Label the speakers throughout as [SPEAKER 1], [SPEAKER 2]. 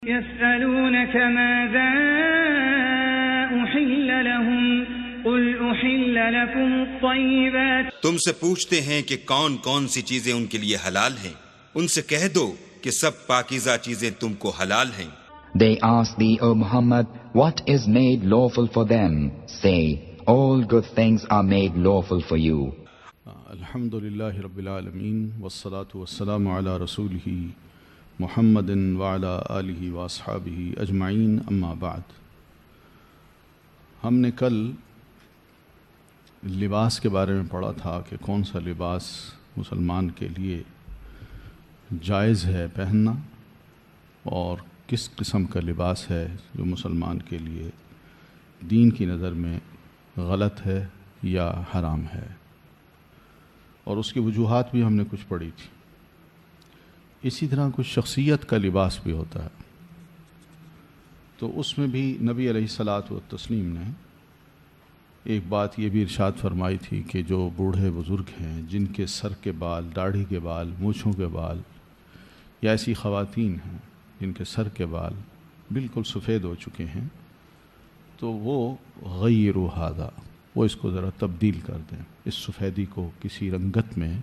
[SPEAKER 1] يسألونك ماذا أحل لهم قل أحل لكم الطيبات
[SPEAKER 2] تم سے پوچھتے ہیں کہ کون کون سی چیزیں ان کے لیے حلال ہیں، ان سے کہہ دو کہ سب پاکیزہ چیزیں تم کو حلال ہیں۔
[SPEAKER 3] They ask thee, O Muhammad, what is made lawful for them? Say, all good things are made lawful for you.
[SPEAKER 4] الحمدللہ رب العالمین والصلاة والسلام علی رسولہ محمد وعلی آلہ واصحابہ اجمعین، اما بعد۔ ہم نے کل لباس کے بارے میں پڑھا تھا کہ کون سا لباس مسلمان کے لیے جائز ہے پہننا اور کس قسم کا لباس ہے جو مسلمان کے لیے دین کی نظر میں غلط ہے یا حرام ہے، اور اس کی وجوہات بھی ہم نے کچھ پڑھی تھی۔ اسی طرح کچھ شخصیت کا لباس بھی ہوتا ہے، تو اس میں بھی نبی علیہ الصلاۃ والتسلیم نے ایک بات یہ بھی ارشاد فرمائی تھی کہ جو بوڑھے بزرگ ہیں جن کے سر کے بال، داڑھی کے بال، مونچھوں کے بال، یا ایسی خواتین ہیں جن کے سر کے بال بالکل سفید ہو چکے ہیں، تو وہ غیروا ھذا، وہ اس کو ذرا تبدیل کر دیں، اس سفیدی کو کسی رنگت میں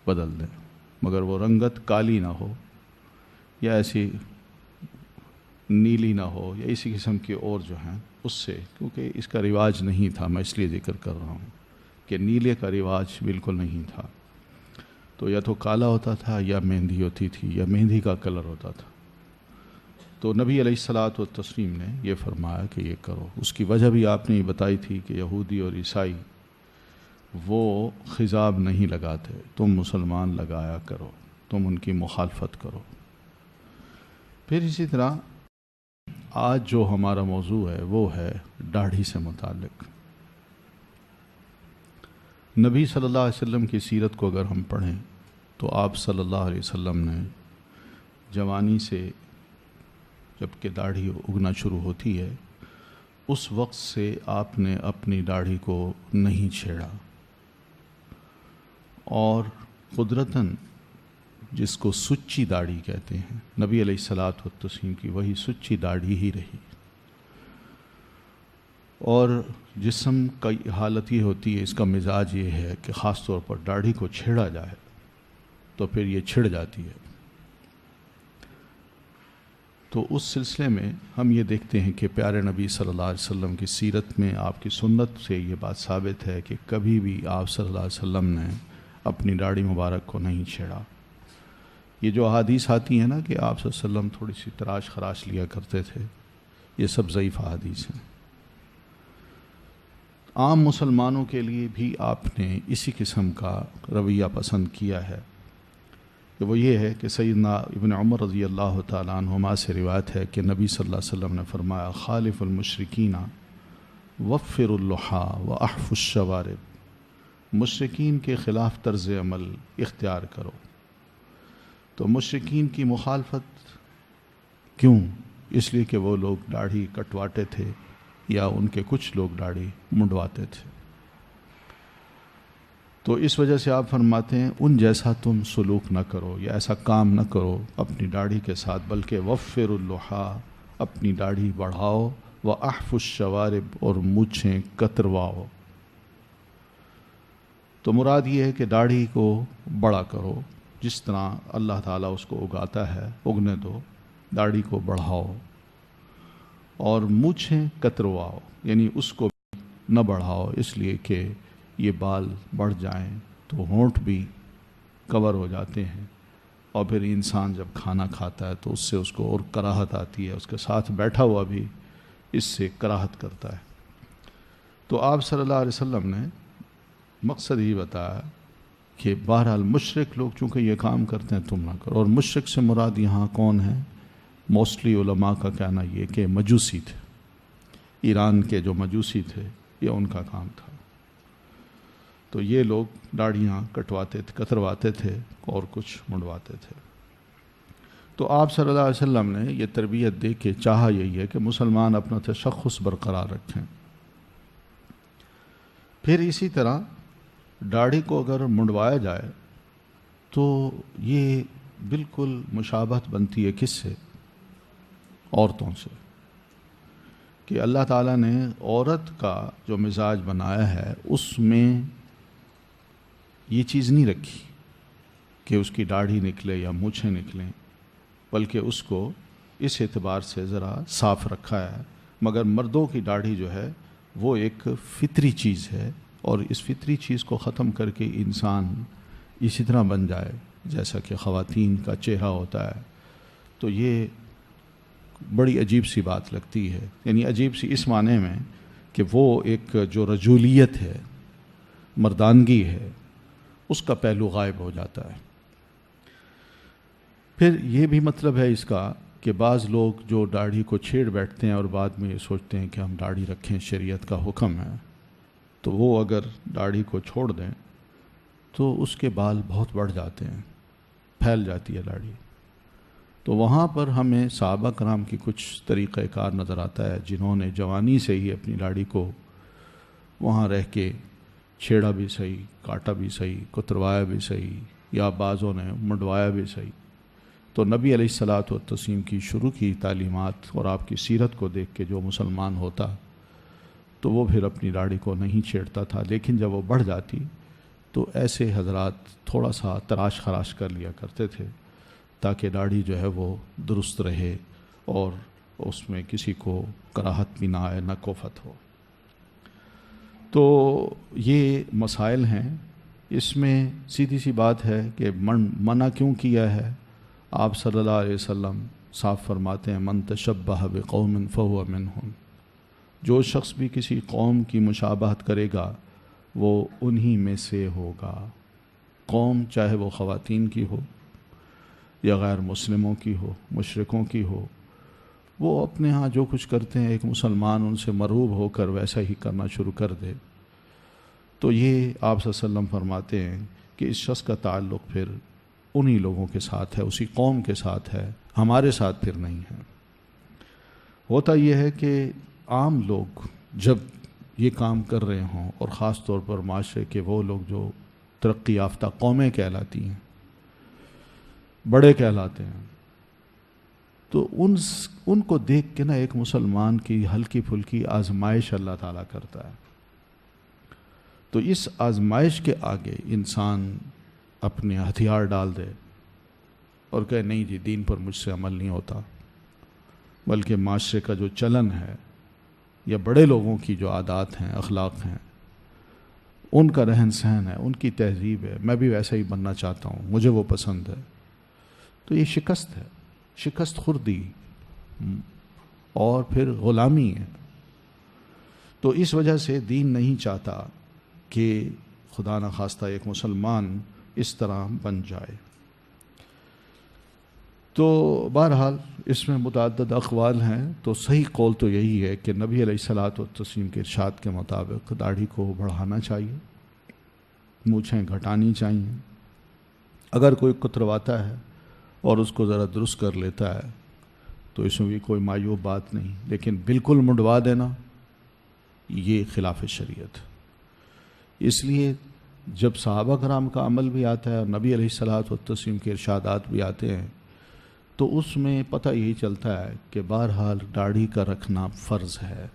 [SPEAKER 4] بدل دیں، مگر وہ رنگت کالی نہ ہو یا ایسی نیلی نہ ہو یا اسی قسم کی اور جو ہیں اس سے، کیونکہ اس کا رواج نہیں تھا، میں اس لیے ذکر کر رہا ہوں کہ نیلے کا رواج بالکل نہیں تھا، تو یا تو کالا ہوتا تھا یا مہندی ہوتی تھی یا مہندی کا کلر ہوتا تھا۔ تو نبی علیہ الصلاۃ والتسلیم نے یہ فرمایا کہ یہ کرو۔ اس کی وجہ بھی آپ نے یہ بتائی تھی کہ یہودی اور عیسائی وہ خضاب نہیں لگاتے، تم مسلمان لگایا کرو، تم ان کی مخالفت کرو۔ پھر اسی طرح آج جو ہمارا موضوع ہے وہ ہے داڑھی سے متعلق۔ نبی صلی اللہ علیہ وسلم کی سیرت کو اگر ہم پڑھیں تو آپ صلی اللہ علیہ وسلم نے جوانی سے جب کہ داڑھی اگنا شروع ہوتی ہے اس وقت سے آپ نے اپنی داڑھی کو نہیں چھیڑا، اور قدرتاً جس کو سچی داڑھی کہتے ہیں، نبی علیہ الصلاۃ والتسلیم کی وہی سچی داڑھی ہی رہی۔ اور جسم کی حالت یہ ہوتی ہے، اس کا مزاج یہ ہے کہ خاص طور پر داڑھی کو چھیڑا جائے تو پھر یہ چھڑ جاتی ہے۔ تو اس سلسلے میں ہم یہ دیکھتے ہیں کہ پیارے نبی صلی اللہ علیہ وسلم کی سیرت میں، آپ کی سنت سے یہ بات ثابت ہے کہ کبھی بھی آپ صلی اللہ علیہ وسلم نے اپنی داڑھی مبارک کو نہیں چھیڑا۔ یہ جو احادیث آتی ہیں نا کہ آپ صلی اللہ علیہ وسلم تھوڑی سی تراش خراش لیا کرتے تھے، یہ سب ضعیف احادیث ہیں۔ عام مسلمانوں کے لیے بھی آپ نے اسی قسم کا رویہ پسند کیا ہے، کہ وہ یہ ہے کہ سیدنا ابن عمر رضی اللہ تعالیٰ عنہما سے روایت ہے کہ نبی صلی اللہ علیہ وسلم نے فرمایا، خالف المشرکین وفر اللحى واحف الشوارب، مشرکین کے خلاف طرز عمل اختیار کرو۔ تو مشرکین کی مخالفت کیوں؟ اس لیے کہ وہ لوگ داڑھی کٹواتے تھے یا ان کے کچھ لوگ داڑھی منڈواتے تھے۔ تو اس وجہ سے آپ فرماتے ہیں ان جیسا تم سلوک نہ کرو یا ایسا کام نہ کرو اپنی داڑھی کے ساتھ، بلکہ وفر اللحى، اپنی داڑھی بڑھاؤ، واحف الشوارب، اور مونچھیں کترواؤ۔ تو مراد یہ ہے کہ داڑھی کو بڑا کرو، جس طرح اللہ تعالیٰ اس کو اگاتا ہے اگنے دو، داڑھی کو بڑھاؤ، اور مونچھیں کترواؤ، یعنی اس کو نہ بڑھاؤ اس لیے کہ یہ بال بڑھ جائیں تو ہونٹ بھی کور ہو جاتے ہیں، اور پھر انسان جب کھانا کھاتا ہے تو اس سے اس کو اور کراہت آتی ہے، اس کے ساتھ بیٹھا ہوا بھی اس سے کراہت کرتا ہے۔ تو آپ صلی اللہ علیہ وسلم نے مقصد ہی بتایا کہ بہرحال مشرک لوگ چونکہ یہ کام کرتے ہیں تم نہ کرو۔ اور مشرک سے مراد یہاں کون ہے؟ موسٹلی علماء کا کہنا یہ کہ مجوسی تھے، ایران کے جو مجوسی تھے یہ ان کا کام تھا۔ تو یہ لوگ داڑھیاں کٹواتے تھے، کترواتے تھے اور کچھ منڈواتے تھے۔ تو آپ صلی اللہ علیہ وسلم نے یہ تربیت دے کے چاہا یہی ہے کہ مسلمان اپنا تشخص برقرار رکھیں۔ پھر اسی طرح داڑھی کو اگر منڈوایا جائے تو یہ بالکل مشابہت بنتی ہے کس سے؟ عورتوں سے، کہ اللہ تعالیٰ نے عورت کا جو مزاج بنایا ہے اس میں یہ چیز نہیں رکھی کہ اس کی داڑھی نکلے یا مونچھیں نکلیں، بلکہ اس کو اس اعتبار سے ذرا صاف رکھا ہے. مگر مردوں کی داڑھی جو ہے وہ ایک فطری چیز ہے، اور اس فطری چیز کو ختم کر کے انسان اسی طرح بن جائے جیسا کہ خواتین کا چہرہ ہوتا ہے، تو یہ بڑی عجیب سی بات لگتی ہے. یعنی عجیب سی اس معنی میں کہ وہ ایک جو رجولیت ہے، مردانگی ہے، اس کا پہلو غائب ہو جاتا ہے. پھر یہ بھی مطلب ہے اس کا کہ بعض لوگ جو داڑھی کو چھیڑ بیٹھتے ہیں اور بعد میں یہ سوچتے ہیں کہ ہم داڑھی رکھیں، شریعت کا حکم ہے، تو وہ اگر داڑھی کو چھوڑ دیں تو اس کے بال بہت بڑھ جاتے ہیں، پھیل جاتی ہے داڑھی. تو وہاں پر ہمیں صحابہ کرام کی کچھ طریقہ کار نظر آتا ہے جنہوں نے جوانی سے ہی اپنی داڑھی کو وہاں رہ کے چھیڑا بھی صحیح، کاٹا بھی صحیح، کتروایا بھی صحیح، یا بعضوں نے منڈوایا بھی صحیح. تو نبی علیہ الصلاۃ والتسلیم کی شروع کی تعلیمات اور آپ کی سیرت کو دیکھ کے جو مسلمان ہوتا تو وہ پھر اپنی داڑھی کو نہیں چھیڑتا تھا. لیکن جب وہ بڑھ جاتی تو ایسے حضرات تھوڑا سا تراش خراش کر لیا کرتے تھے تاکہ داڑھی جو ہے وہ درست رہے اور اس میں کسی کو کراہت بھی نہ آئے، نہ کوفت ہو. تو یہ مسائل ہیں. اس میں سیدھی سی بات ہے کہ منع کیوں کیا ہے. آپ صلی اللہ علیہ وسلم صاف فرماتے ہیں من تشبہ بقوم فہو منہم، جو شخص بھی کسی قوم کی مشابہت کرے گا وہ انہی میں سے ہوگا. قوم چاہے وہ خواتین کی ہو یا غیر مسلموں کی ہو، مشرکوں کی ہو، وہ اپنے ہاں جو کچھ کرتے ہیں ایک مسلمان ان سے مرعوب ہو کر ویسا ہی کرنا شروع کر دے. تو یہ آپ صلی اللہ علیہ وسلم فرماتے ہیں کہ اس شخص کا تعلق پھر انہی لوگوں کے ساتھ ہے، اسی قوم کے ساتھ ہے، ہمارے ساتھ پھر نہیں ہے. ہوتا یہ ہے کہ عام لوگ جب یہ کام کر رہے ہوں، اور خاص طور پر معاشرے کے وہ لوگ جو ترقی یافتہ قومیں کہلاتی ہیں، بڑے کہلاتے ہیں، تو ان کو دیکھ کے نا ایک مسلمان کی ہلکی پھلکی آزمائش اللہ تعالیٰ کرتا ہے. تو اس آزمائش کے آگے انسان اپنے ہتھیار ڈال دے اور کہے نہیں جی دین پر مجھ سے عمل نہیں ہوتا، بلکہ معاشرے کا جو چلن ہے یا بڑے لوگوں کی جو عادات ہیں، اخلاق ہیں، ان کا رہن سہن ہے، ان کی تہذیب ہے، میں بھی ویسا ہی بننا چاہتا ہوں، مجھے وہ پسند ہے. تو یہ شکست ہے، شکست خوردی اور پھر غلامی ہے. تو اس وجہ سے دین نہیں چاہتا کہ خدا نخواستہ ایک مسلمان اس طرح بن جائے. تو بہرحال اس میں متعدد اقوال ہیں. تو صحیح قول تو یہی ہے کہ نبی علیہ الصلاۃ والتسلیم کے ارشاد کے مطابق داڑھی کو بڑھانا چاہیے، مونچھیں گھٹانی چاہیے. اگر کوئی کترواتا ہے اور اس کو ذرا درست کر لیتا ہے تو اس میں بھی کوئی معیوب بات نہیں، لیکن بالکل منڈوا دینا یہ خلاف شریعت. اس لیے جب صحابہ کرام کا عمل بھی آتا ہے اور نبی علیہ الصلاۃ والتسلیم کے ارشادات بھی آتے ہیں تو اس میں پتہ یہی چلتا ہے کہ بہرحال داڑھی کا رکھنا فرض ہے.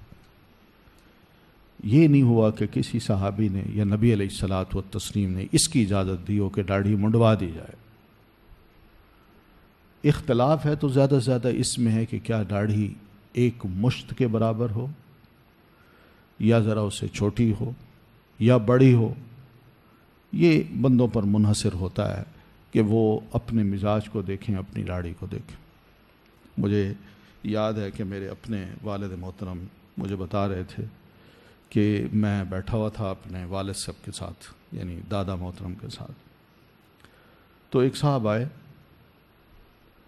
[SPEAKER 4] یہ نہیں ہوا کہ کسی صحابی نے یا نبی علیہ الصلاۃ والتسلیم نے اس کی اجازت دی ہو کہ داڑھی منڈوا دی جائے. اختلاف ہے تو زیادہ سے زیادہ اس میں ہے کہ کیا داڑھی ایک مشت کے برابر ہو یا ذرا اس سے چھوٹی ہو یا بڑی ہو. یہ بندوں پر منحصر ہوتا ہے کہ وہ اپنے مزاج کو دیکھیں، اپنی داڑھی کو دیکھیں. مجھے یاد ہے کہ میرے اپنے والد محترم مجھے بتا رہے تھے کہ میں بیٹھا ہوا تھا اپنے والد صاحب کے ساتھ، یعنی دادا محترم کے ساتھ. تو ایک صاحب آئے،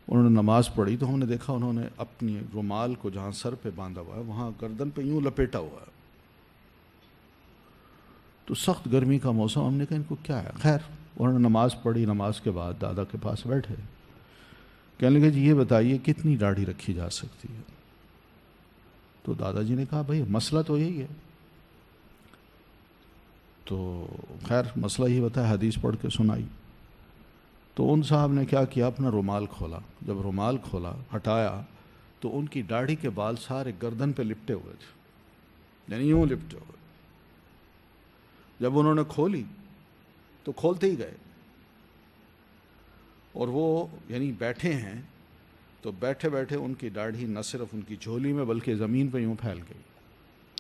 [SPEAKER 4] انہوں نے نماز پڑھی تو ہم نے دیکھا انہوں نے اپنی رومال کو جہاں سر پہ باندھا ہوا ہے وہاں گردن پہ یوں لپیٹا ہوا ہے. تو سخت گرمی کا موسم، ہم نے کہا ان کو کیا ہے. خیر انہوں نے نماز پڑھی، نماز کے بعد دادا کے پاس بیٹھے، کہنے لگے جی یہ بتائیے کتنی داڑھی رکھی جا سکتی ہے. تو دادا جی نے کہا بھائی مسئلہ تو یہی ہے. تو خیر مسئلہ یہ بتایا، حدیث پڑھ کے سنائی. تو ان صاحب نے کیا کیا، اپنا رومال کھولا. جب رومال کھولا ہٹایا تو ان کی داڑھی کے بال سارے گردن پہ لپٹے ہوئے تھے، یعنی یوں لپٹے ہوئے۔ جب انہوں نے کھولی تو کھولتے ہی گئے، اور وہ یعنی بیٹھے ہیں تو بیٹھے بیٹھے ان کی داڑھی نہ صرف ان کی جھولی میں بلکہ زمین پہ یوں پھیل گئی۔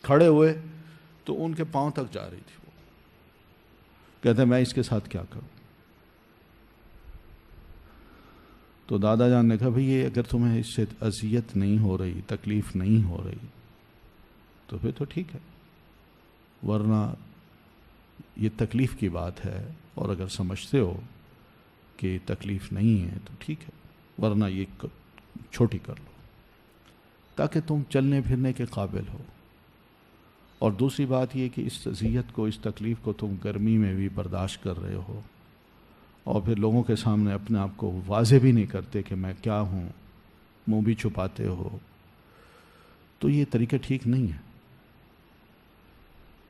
[SPEAKER 4] کھڑے ہوئے تو ان کے پاؤں تک جا رہی تھی۔ وہ کہتے ہیں میں اس کے ساتھ کیا کروں؟ تو دادا جان نے کہا بھئی یہ اگر تمہیں اس سے اذیت نہیں ہو رہی، تکلیف نہیں ہو رہی تو پھر تو ٹھیک ہے، ورنہ یہ تکلیف کی بات ہے، اور اگر سمجھتے ہو کہ تکلیف نہیں ہے تو ٹھیک ہے، ورنہ یہ چھوٹی کر لو تاکہ تم چلنے پھرنے کے قابل ہو۔ اور دوسری بات یہ کہ اس اذیت کو، اس تکلیف کو تم گرمی میں بھی برداشت کر رہے ہو، اور پھر لوگوں کے سامنے اپنے آپ کو واضح بھی نہیں کرتے کہ میں کیا ہوں، منہ بھی چھپاتے ہو، تو یہ طریقہ ٹھیک نہیں ہے۔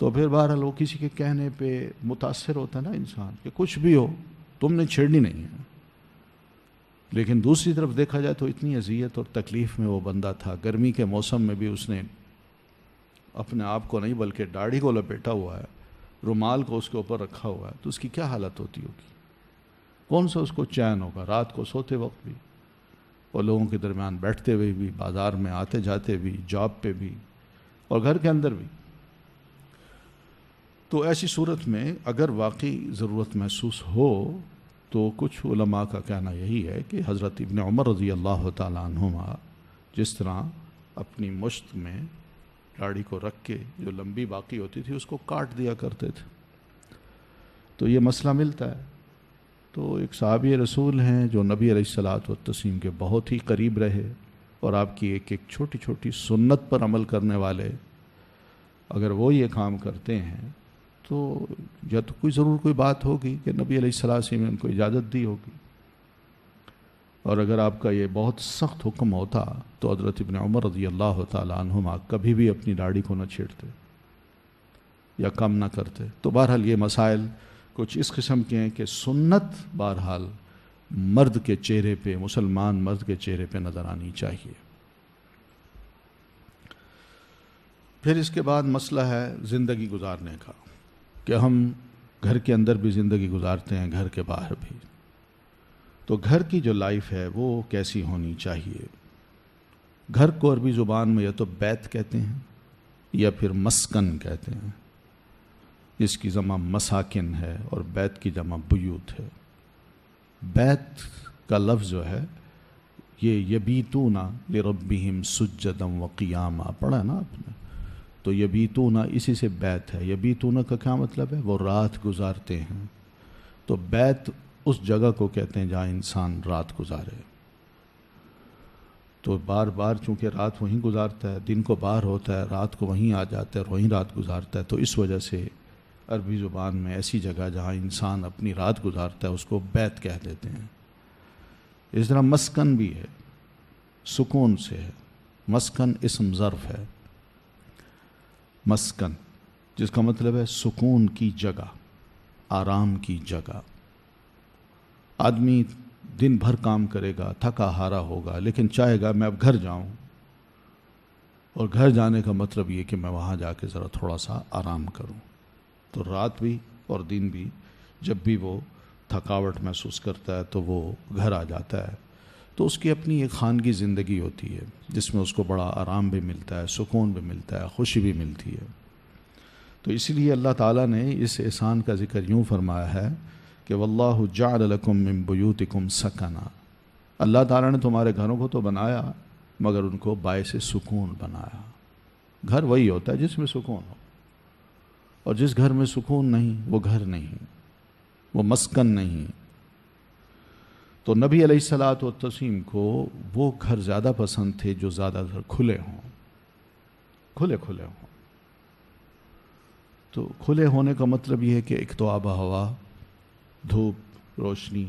[SPEAKER 4] تو پھر بہرحال وہ کسی کے کہنے پہ متاثر ہوتا ہے نا انسان، کہ کچھ بھی ہو تم نے چھیڑنی نہیں ہے۔ لیکن دوسری طرف دیکھا جائے تو اتنی اذیت اور تکلیف میں وہ بندہ تھا، گرمی کے موسم میں بھی اس نے اپنے آپ کو نہیں بلکہ داڑھی کو لپیٹا ہوا ہے، رومال کو اس کے اوپر رکھا ہوا ہے، تو اس کی کیا حالت ہوتی ہوگی؟ کون سا اس کو چین ہوگا رات کو سوتے وقت بھی، اور لوگوں کے درمیان بیٹھتے ہوئے بھی، بازار میں آتے جاتے بھی، جاب پہ بھی، اور گھر کے اندر بھی۔ تو ایسی صورت میں اگر واقعی ضرورت محسوس ہو تو کچھ علماء کا کہنا یہی ہے کہ حضرت ابن عمر رضی اللہ تعالیٰ عنہما جس طرح اپنی مشت میں داڑھی کو رکھ کے جو لمبی باقی ہوتی تھی اس کو کاٹ دیا کرتے تھے، تو یہ مسئلہ ملتا ہے۔ تو ایک صحابی رسول ہیں جو نبی علیہ الصلوۃ والتسلیم کے بہت ہی قریب رہے، اور آپ کی ایک ایک چھوٹی چھوٹی سنت پر عمل کرنے والے، اگر وہ یہ کام کرتے ہیں تو یا تو کوئی ضرور کوئی بات ہوگی کہ نبی علیہ السلام نے ان کو اجازت دی ہوگی، اور اگر آپ کا یہ بہت سخت حکم ہوتا تو حضرت ابن عمر رضی اللہ تعالیٰ عنہما کبھی بھی اپنی داڑھی کو نہ چھیڑتے یا کم نہ کرتے۔ تو بہرحال یہ مسائل کچھ اس قسم کے ہیں کہ سنت بہرحال مرد کے چہرے پہ، مسلمان مرد کے چہرے پہ نظر آنی چاہیے۔ پھر اس کے بعد مسئلہ ہے زندگی گزارنے کا، کہ ہم گھر کے اندر بھی زندگی گزارتے ہیں، گھر کے باہر بھی۔ تو گھر کی جو لائف ہے وہ کیسی ہونی چاہیے؟ گھر کو عربی زبان میں یا تو بیت کہتے ہیں یا پھر مسکن کہتے ہیں، جس کی جمع مساکن ہے اور بیت کی جمع بیوت ہے۔ بیت کا لفظ جو ہے یہ یبیتون لربہم سجدا وقیاما پڑھا ہے نا آپ نے، تو یبیتون اسی سے بیت ہے۔ یبیتون کا کیا مطلب ہے؟ وہ رات گزارتے ہیں۔ تو بیت اس جگہ کو کہتے ہیں جہاں انسان رات گزارے۔ تو بار بار چونکہ رات وہیں گزارتا ہے، دن کو باہر ہوتا ہے، رات کو وہیں آ جاتا ہے اور وہیں رات گزارتا ہے، تو اس وجہ سے عربی زبان میں ایسی جگہ جہاں انسان اپنی رات گزارتا ہے اس کو بیت کہہ دیتے ہیں۔ اس طرح مسکن بھی ہے، سکون سے ہے۔ مسکن اسم ظرف ہے، مسکن جس کا مطلب ہے سکون کی جگہ، آرام کی جگہ۔ آدمی دن بھر کام کرے گا، تھکا ہارا ہوگا، لیکن چاہے گا میں اب گھر جاؤں، اور گھر جانے کا مطلب یہ کہ میں وہاں جا کے ذرا تھوڑا سا آرام کروں۔ تو رات بھی اور دن بھی جب بھی وہ تھکاوٹ محسوس کرتا ہے تو وہ گھر آ جاتا ہے، تو اس کی اپنی ایک خانگی زندگی ہوتی ہے جس میں اس کو بڑا آرام بھی ملتا ہے، سکون بھی ملتا ہے، خوشی بھی ملتی ہے۔ تو اسی لیے اللہ تعالیٰ نے اس احسان کا ذکر یوں فرمایا ہے کہ واللہ جعل لکم من بیوتکم سکنا، اللہ تعالیٰ نے تمہارے گھروں کو تو بنایا مگر ان کو باعث سکون بنایا۔ گھر وہی ہوتا ہے جس میں سکون ہو، اور جس گھر میں سکون نہیں وہ گھر نہیں، وہ مسکن نہیں۔ تو نبی علیہ الصلوۃ والتسلیم کو وہ گھر زیادہ پسند تھے جو زیادہ تر کھلے ہوں، کھلے کھلے ہوں۔ تو کھلے ہونے کا مطلب یہ ہے کہ ایک تو آب و ہوا، دھوپ، روشنی،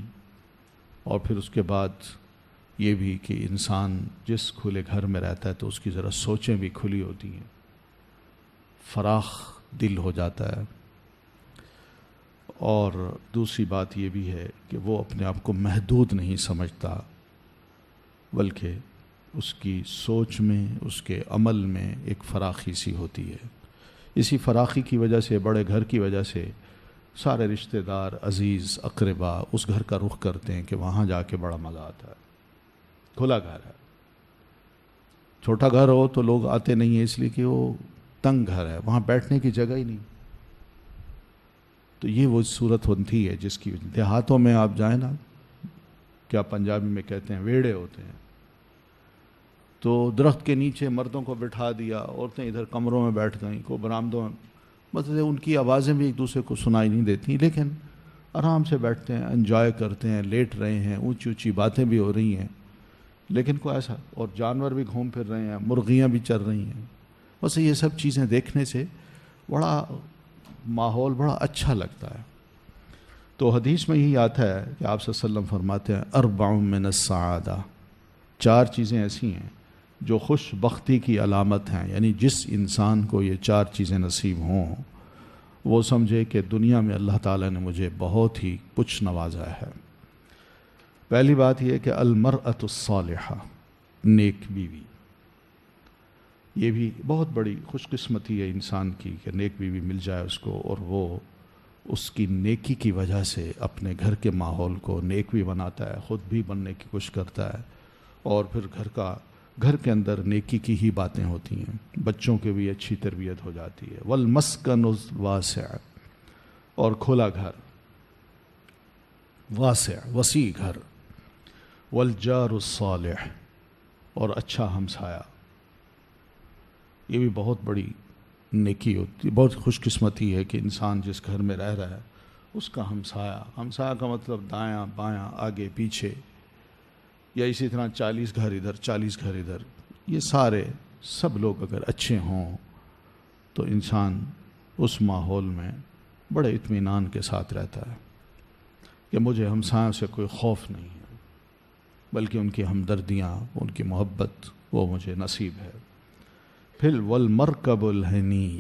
[SPEAKER 4] اور پھر اس کے بعد یہ بھی کہ انسان جس کھلے گھر میں رہتا ہے تو اس کی ذرا سوچیں بھی کھلی ہوتی ہیں، فراخ دل ہو جاتا ہے۔ اور دوسری بات یہ بھی ہے کہ وہ اپنے آپ کو محدود نہیں سمجھتا، بلکہ اس کی سوچ میں، اس کے عمل میں ایک فراخی سی ہوتی ہے۔ اسی فراخی کی وجہ سے، بڑے گھر کی وجہ سے سارے رشتہ دار، عزیز، اقربا اس گھر کا رخ کرتے ہیں کہ وہاں جا کے بڑا مزہ آتا ہے۔ کھلا گھر ہے، چھوٹا گھر ہو تو لوگ آتے نہیں ہیں، اس لیے کہ وہ تنگ گھر ہے، وہاں بیٹھنے کی جگہ ہی نہیں۔ تو یہ وہ صورت ہوتی ہے جس کی دیہاتوں میں آپ جائیں نا، کیا پنجابی میں کہتے ہیں ویڑے ہوتے ہیں، تو درخت کے نیچے مردوں کو بٹھا دیا، عورتیں ادھر کمروں میں بیٹھ گئیں، کو برآمدوں میں، مطلب ان کی آوازیں بھی ایک دوسرے کو سنائی نہیں دیتی، لیکن آرام سے بیٹھتے ہیں، انجوائے کرتے ہیں، لیٹ رہے ہیں، اونچی اونچی باتیں بھی ہو رہی ہیں، لیکن کوئی ایسا، اور جانور بھی گھوم پھر رہے ہیں، مرغیاں بھی چر رہی ہیں۔ بس یہ سب چیزیں دیکھنے سے بڑا ماحول بڑا اچھا لگتا ہے۔ تو حدیث میں یہی آتا ہے کہ آپ صلی اللہ علیہ وسلم فرماتے ہیں اربع من السعادہ، 4 چیزیں ایسی ہیں جو خوش بختی کی علامت ہیں، یعنی جس انسان کو یہ 4 چیزیں نصیب ہوں وہ سمجھے کہ دنیا میں اللہ تعالیٰ نے مجھے بہت ہی کچھ نوازا ہے۔ پہلی بات یہ کہ المرأۃ الصالحہ، نیک بیوی، یہ بھی بہت بڑی خوش قسمتی ہے انسان کی کہ نیک بیوی مل جائے اس کو، اور وہ اس کی نیکی کی وجہ سے اپنے گھر کے ماحول کو نیک بھی بناتا ہے، خود بھی بننے کی کوشش کرتا ہے، اور پھر گھر کے اندر نیکی کی ہی باتیں ہوتی ہیں، بچوں کی بھی اچھی تربیت ہو جاتی ہے۔ والمسکن الواسع، اور کھلا گھر، واسع وسیع گھر، والجار الصالح، اور اچھا ہمسایہ، یہ بھی بہت بڑی نیکی ہوتی ہے، بہت خوش قسمتی ہے کہ انسان جس گھر میں رہ رہا ہے اس کا ہمسایہ کا مطلب دایاں بایاں آگے پیچھے، یا اسی طرح 40 گھر ادھر 40 گھر ادھر، یہ سب لوگ اگر اچھے ہوں تو انسان اس ماحول میں بڑے اطمینان کے ساتھ رہتا ہے کہ مجھے ہمسایوں سے کوئی خوف نہیں ہے، بلکہ ان کی ہمدردیاں، ان کی محبت وہ مجھے نصیب ہے۔ پھر والمرکب الحنی،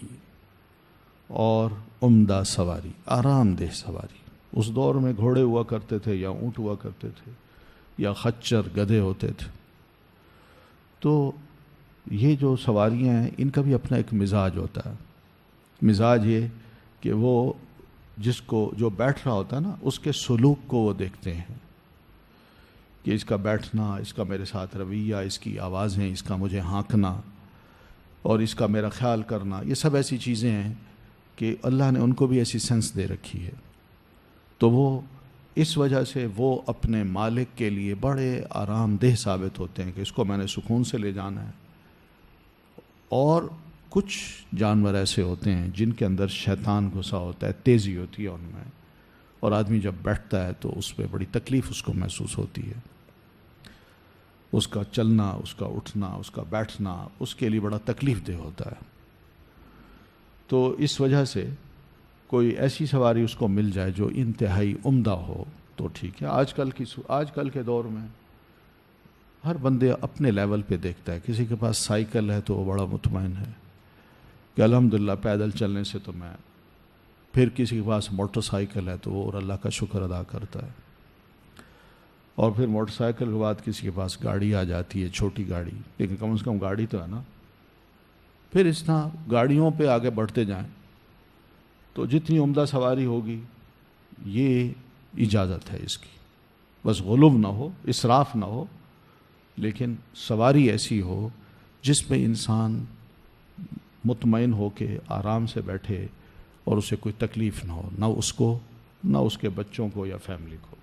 [SPEAKER 4] اور عمدہ سواری، آرام دہ سواری۔ اس دور میں گھوڑے ہوا کرتے تھے یا اونٹ ہوا کرتے تھے یا خچر گدھے ہوتے تھے، تو یہ جو سواریاں ہیں ان کا بھی اپنا ایک مزاج ہوتا ہے۔ مزاج یہ کہ وہ جو بیٹھ رہا ہوتا ہے نا، اس کے سلوک کو وہ دیکھتے ہیں کہ اس کا بیٹھنا، اس کا میرے ساتھ رویہ، اس کی آوازیں، اس کا مجھے ہانکنا اور اس کا میرا خیال کرنا، یہ سب ایسی چیزیں ہیں کہ اللہ نے ان کو بھی ایسی سینس دے رکھی ہے۔ تو وہ اس وجہ سے وہ اپنے مالک کے لیے بڑے آرام دہ ثابت ہوتے ہیں کہ اس کو میں نے سکون سے لے جانا ہے۔ اور کچھ جانور ایسے ہوتے ہیں جن کے اندر شیطان گھسا ہوتا ہے، تیزی ہوتی ہے ان میں، اور آدمی جب بیٹھتا ہے تو اس پہ بڑی تکلیف اس کو محسوس ہوتی ہے۔ اس کا چلنا، اس کا اٹھنا، اس کا بیٹھنا اس کے لیے بڑا تکلیف دہ ہوتا ہے۔ تو اس وجہ سے کوئی ایسی سواری اس کو مل جائے جو انتہائی عمدہ ہو تو ٹھیک ہے۔ آج کل کے دور میں ہر بندے اپنے لیول پہ دیکھتا ہے، کسی کے پاس سائیکل ہے تو وہ بڑا مطمئن ہے کہ الحمدللہ پیدل چلنے سے تو میں، پھر کسی کے پاس موٹر سائیکل ہے تو وہ اور اللہ کا شکر ادا کرتا ہے، اور پھر موٹر سائیکل کے بعد کسی کے پاس گاڑی آ جاتی ہے، چھوٹی گاڑی، لیکن کم از کم گاڑی تو ہے نا۔ پھر اس طرح گاڑیوں پہ آگے بڑھتے جائیں تو جتنی عمدہ سواری ہوگی یہ اجازت ہے اس کی، بس غلو نہ ہو، اسراف نہ ہو، لیکن سواری ایسی ہو جس میں انسان مطمئن ہو کے آرام سے بیٹھے اور اسے کوئی تکلیف نہ ہو، نہ اس کو نہ اس کے بچوں کو یا فیملی کو۔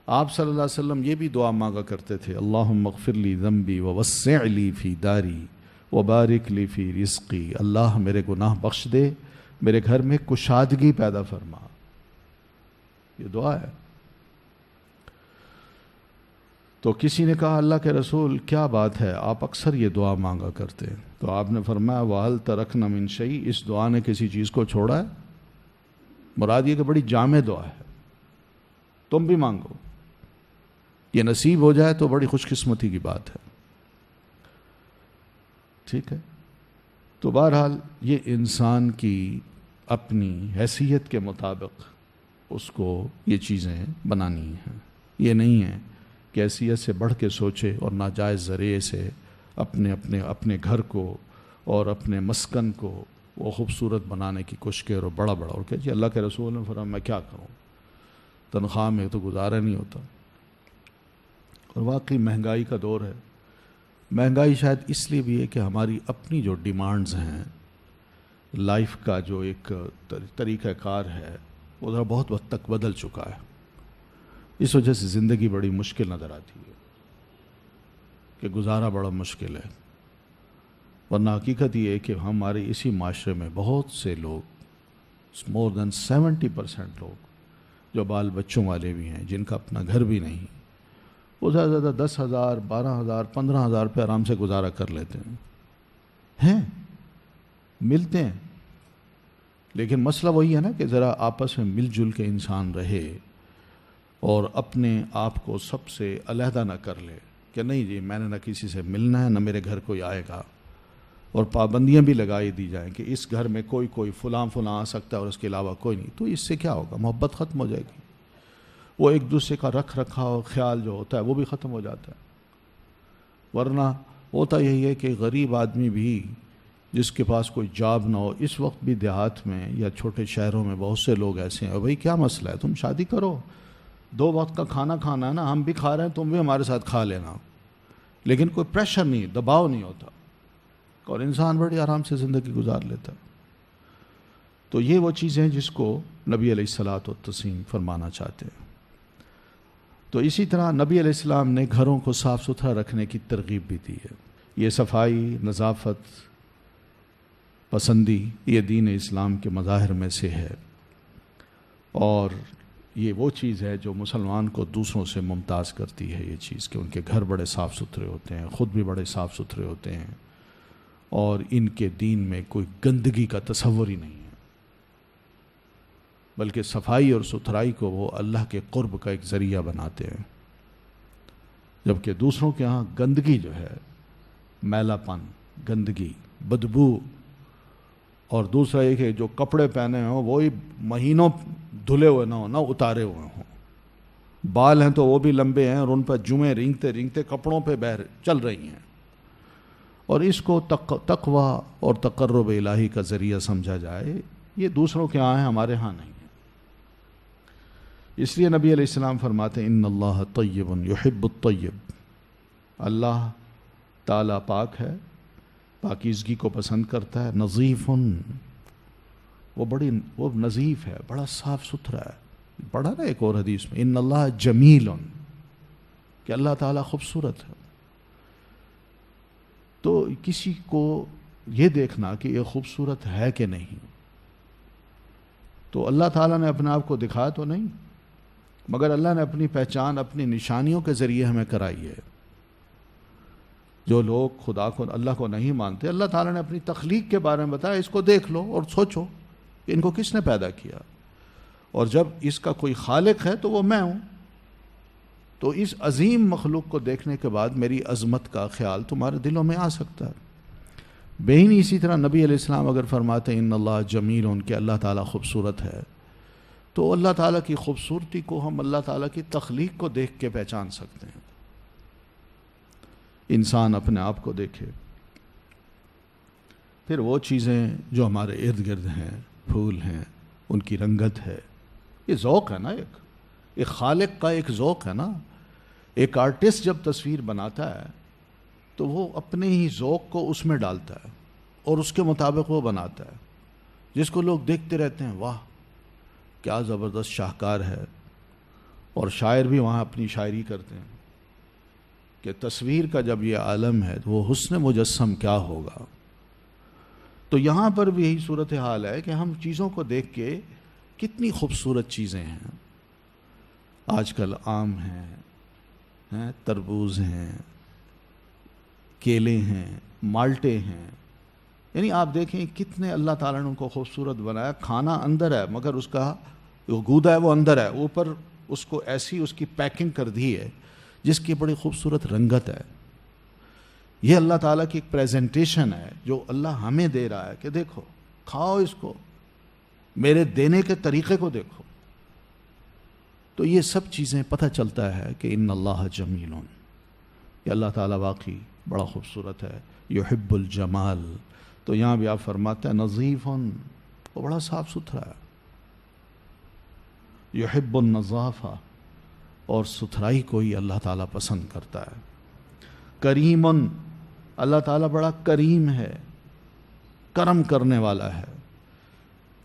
[SPEAKER 4] آپ صلی اللہ علیہ وسلم یہ بھی دعا مانگا کرتے تھے، اللہم اغفر لی ذنبی ووسع لی فی داری وبارک لی فی رزقی، اللہ میرے گناہ بخش دے، میرے گھر میں کشادگی پیدا فرما۔ یہ دعا ہے۔ تو کسی نے کہا اللہ کے رسول کیا بات ہے، آپ اکثر یہ دعا مانگا کرتے ہیں؟ تو آپ نے فرمایا وَهَلْ تَرَكْنَا مِن شَيْءٍ، اس دعا نے کسی چیز کو چھوڑا ہے؟ مراد یہ کہ بڑی جامع دعا ہے، تم بھی مانگو، یہ نصیب ہو جائے تو بڑی خوش قسمتی کی بات ہے۔ ٹھیک ہے، تو بہرحال یہ انسان کی اپنی حیثیت کے مطابق اس کو یہ چیزیں بنانی ہیں۔ یہ نہیں ہے کہ کیفیت سے بڑھ کے سوچے اور ناجائز ذریعے سے اپنے گھر کو اور اپنے مسکن کو وہ خوبصورت بنانے کی کوشش کرے اور بڑا اور کہ جی اللہ کے رسول نے فرمایا میں کیا کروں، تنخواہ میں تو گزارا نہیں ہوتا۔ اور واقعی مہنگائی کا دور ہے۔ مہنگائی شاید اس لیے بھی ہے کہ ہماری اپنی جو ڈیمانڈز ہیں، لائف کا جو ایک طریقہ کار ہے وہ ذرا بہت وقت تک بدل چکا ہے، اس وجہ سے زندگی بڑی مشکل نظر آتی ہے کہ گزارا بڑا مشکل ہے۔ ورنہ حقیقت یہ ہے کہ ہمارے اسی معاشرے میں بہت سے لوگ، مور دین 70% لوگ جو بال بچوں والے بھی ہیں، جن کا اپنا گھر بھی نہیں، وہ زیادہ سے زیادہ 10,000 12,000 15,000 پہ آرام سے گزارا کر لیتے ہیں ملتے ہیں۔ لیکن مسئلہ وہی ہے نا کہ ذرا آپس میں مل جل کے انسان رہے اور اپنے آپ کو سب سے علیحدہ نہ کر لے کہ نہیں جی میں نے نہ کسی سے ملنا ہے، نہ میرے گھر کوئی آئے گا، اور پابندیاں بھی لگائی دی جائیں کہ اس گھر میں کوئی فلاں آ سکتا ہے اور اس کے علاوہ کوئی نہیں، تو اس سے کیا ہوگا؟ محبت ختم ہو جائے گی، وہ ایک دوسرے کا رکھ رکھاؤ خیال جو ہوتا ہے وہ بھی ختم ہو جاتا ہے۔ ورنہ ہوتا یہی ہے کہ غریب آدمی بھی جس کے پاس کوئی جاب نہ ہو، اس وقت بھی دیہات میں یا چھوٹے شہروں میں بہت سے لوگ ایسے ہیں، بھائی کیا مسئلہ ہے، تم شادی کرو، 2 وقت کا کھانا کھانا ہے نا، ہم بھی کھا رہے ہیں تم بھی ہمارے ساتھ کھا لینا، لیکن کوئی پریشر نہیں، دباؤ نہیں ہوتا، اور انسان بڑی آرام سے زندگی گزار لیتا ہے۔ تو یہ وہ چیزیں ہیں جس کو نبی علیہ الصلاۃ والتسلیم فرمانا چاہتے ہیں۔ تو اسی طرح نبی علیہ السلام نے گھروں کو صاف ستھرا رکھنے کی ترغیب بھی دی ہے۔ یہ صفائی، نظافت، پسندی یہ دین اسلام کے مظاہر میں سے ہے، اور یہ وہ چیز ہے جو مسلمان کو دوسروں سے ممتاز کرتی ہے، یہ چیز کہ ان کے گھر بڑے صاف ستھرے ہوتے ہیں، خود بھی بڑے صاف ستھرے ہوتے ہیں، اور ان کے دین میں کوئی گندگی کا تصور ہی نہیں ہے، بلکہ صفائی اور ستھرائی کو وہ اللہ کے قرب کا ایک ذریعہ بناتے ہیں، جبکہ دوسروں کے ہاں گندگی جو ہے، میلا پن، گندگی، بدبو، اور دوسرا یہ کہ جو کپڑے پہنے ہوں وہی مہینوں دھلے ہوئے نہ ہوں، نہ اتارے ہوئے ہوں، بال ہیں تو وہ بھی لمبے ہیں اور ان پر جمیں رینگتے رینگتے کپڑوں پہ چل رہی ہیں، اور اس کو تقوی اور تقرب الہی کا ذریعہ سمجھا جائے، یہ دوسروں کے ہاں ہیں، ہمارے ہاں نہیں ہے۔ اس لیے نبی علیہ السلام فرماتے ہیں ان اللہ طیب یحب الطیب، اللہ تعالیٰ پاک ہے، پاکیزگی کو پسند کرتا ہے، نظیف، وہ نظیف ہے، بڑا صاف ستھرا ہے۔ پڑھا نا ایک اور حدیث میں ان اللہ جمیل، کہ اللہ تعالیٰ خوبصورت ہے۔ تو کسی کو یہ دیکھنا کہ یہ خوبصورت ہے کہ نہیں، تو اللہ تعالیٰ نے اپنے آپ کو دکھایا تو نہیں، مگر اللہ نے اپنی پہچان اپنی نشانیوں کے ذریعے ہمیں کرائی ہے۔ جو لوگ خدا کو، اللہ کو نہیں مانتے، اللہ تعالیٰ نے اپنی تخلیق کے بارے میں بتایا، اس کو دیکھ لو اور سوچو کہ ان کو کس نے پیدا کیا، اور جب اس کا کوئی خالق ہے تو وہ میں ہوں۔ تو اس عظیم مخلوق کو دیکھنے کے بعد میری عظمت کا خیال تمہارے دلوں میں آ سکتا ہے۔ بہن اسی طرح نبی علیہ السلام اگر فرماتے ہیں ان اللہ جمیل، کہ اللہ تعالیٰ خوبصورت ہے، تو اللہ تعالیٰ کی خوبصورتی کو ہم اللہ تعالیٰ کی تخلیق کو دیکھ کے پہچان سکتے ہیں۔ انسان اپنے آپ کو دیکھے، پھر وہ چیزیں جو ہمارے ارد گرد ہیں، پھول ہیں، ان کی رنگت ہے، یہ ذوق ہے نا، ایک خالق کا ایک ذوق ہے نا۔ ایک آرٹسٹ جب تصویر بناتا ہے تو وہ اپنے ہی ذوق کو اس میں ڈالتا ہے اور اس کے مطابق وہ بناتا ہے، جس کو لوگ دیکھتے رہتے ہیں، واہ کیا زبردست شاہکار ہے، اور شاعر بھی وہاں اپنی شاعری کرتے ہیں کہ تصویر کا جب یہ عالم ہے تو وہ حسن مجسم کیا ہوگا۔ تو یہاں پر بھی یہی صورتحال ہے کہ ہم چیزوں کو دیکھ کے کتنی خوبصورت چیزیں ہیں، آج کل آم ہیں، تربوز ہیں، کیلے ہیں، مالٹے ہیں، یعنی آپ دیکھیں کتنے اللہ تعالیٰ نے ان کو خوبصورت بنایا۔ کھانا اندر ہے مگر اس کا جو گودا ہے وہ اندر ہے، اوپر اس کو ایسی اس کی پیکنگ کر دی ہے جس کی بڑی خوبصورت رنگت ہے۔ یہ اللہ تعالیٰ کی ایک پریزنٹیشن ہے جو اللہ ہمیں دے رہا ہے کہ دیکھو، کھاؤ اس کو، میرے دینے کے طریقے کو دیکھو۔ تو یہ سب چیزیں پتہ چلتا ہے کہ ان اللہ جمیل، کہ اللہ تعالیٰ واقعی بڑا خوبصورت ہے، یحب الجمال. تو یہاں بھی آپ فرماتے ہیں نظیف، وہ بڑا صاف ستھرا ہے. یحب النظافہ، اور ستھرائی کو ہی اللہ تعالیٰ پسند کرتا ہے. کریم، اللہ تعالیٰ بڑا کریم ہے، کرم کرنے والا ہے.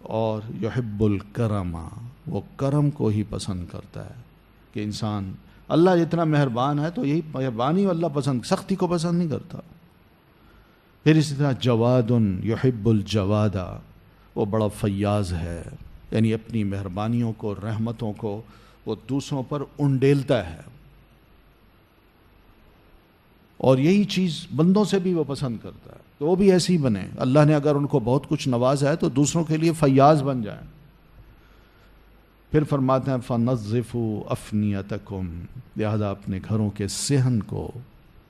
[SPEAKER 4] اور یحب الکرم، وہ کرم کو ہی پسند کرتا ہے کہ انسان، اللہ جتنا مہربان ہے تو یہی مہربانی اللہ پسند، سختی کو پسند نہیں کرتا. پھر اسی طرح جواد، یحب الجوادہ، وہ بڑا فیاض ہے، یعنی اپنی مہربانیوں کو، رحمتوں کو وہ دوسروں پر انڈیلتا ہے. اور یہی چیز بندوں سے بھی وہ پسند کرتا ہے، تو وہ بھی ایسے ہی بنے. اللہ نے اگر ان کو بہت کچھ نوازا ہے تو دوسروں کے لیے فیاض بن جائیں. پھر فرماتے ہیں فَنَظِّفُوا أَفْنِيَتَكُمْ، لہذا اپنے گھروں کے صحن کو،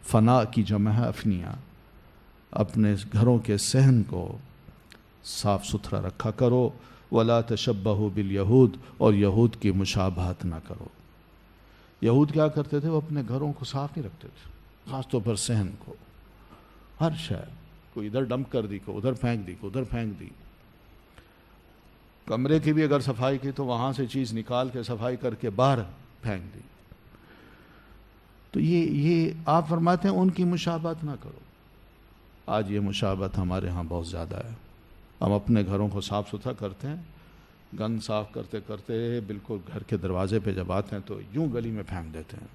[SPEAKER 4] فنا کی جمع ہے افنیہ، اپنے گھروں کے صحن کو صاف ستھرا رکھا کرو. وَلَا تَشَبَّهُوا بِالْيَهُودِ، اور یہود کی مشابہت نہ کرو. یہود کیا کرتے تھے؟ وہ اپنے گھروں کو صاف نہیں رکھتے تھے، خاص طور پر صحن کو. ہر شے کوئی ادھر ڈمپ کر دی، کوئی ادھر پھینک دی، کوئی ادھر پھینک دی. کمرے کی بھی اگر صفائی کی تو وہاں سے چیز نکال کے صفائی کر کے باہر پھینک دی. تو یہ آپ فرماتے ہیں ان کی مشابہت نہ کرو. آج یہ مشابہت ہمارے ہاں بہت زیادہ ہے. ہم اپنے گھروں کو صاف ستھرا کرتے ہیں، گند صاف کرتے کرتے بالکل گھر کے دروازے پہ جب آتے ہیں تو یوں گلی میں پھینک دیتے ہیں،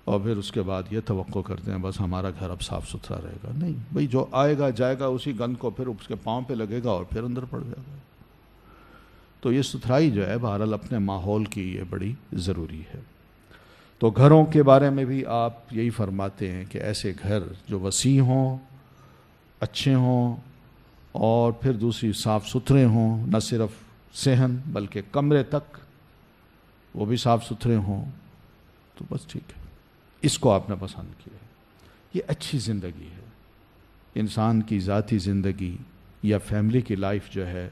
[SPEAKER 4] اور پھر اس کے بعد یہ توقع کرتے ہیں بس ہمارا گھر اب صاف ستھرا رہے گا. نہیں بھئی، جو آئے گا جائے گا اسی گند کو پھر اس کے پاؤں پہ لگے گا اور پھر اندر پڑ جائے گا. تو یہ ستھرائی جو ہے بہرحال اپنے ماحول کی یہ بڑی ضروری ہے. تو گھروں کے بارے میں بھی آپ یہی فرماتے ہیں کہ ایسے گھر جو وسیع ہوں، اچھے ہوں، اور پھر دوسری صاف ستھرے ہوں، نہ صرف صحن بلکہ کمرے تک وہ بھی صاف ستھرے ہوں، تو بس ٹھیک ہے. اس کو آپ نے پسند کیا. یہ اچھی زندگی ہے. انسان کی ذاتی زندگی یا فیملی کی لائف جو ہے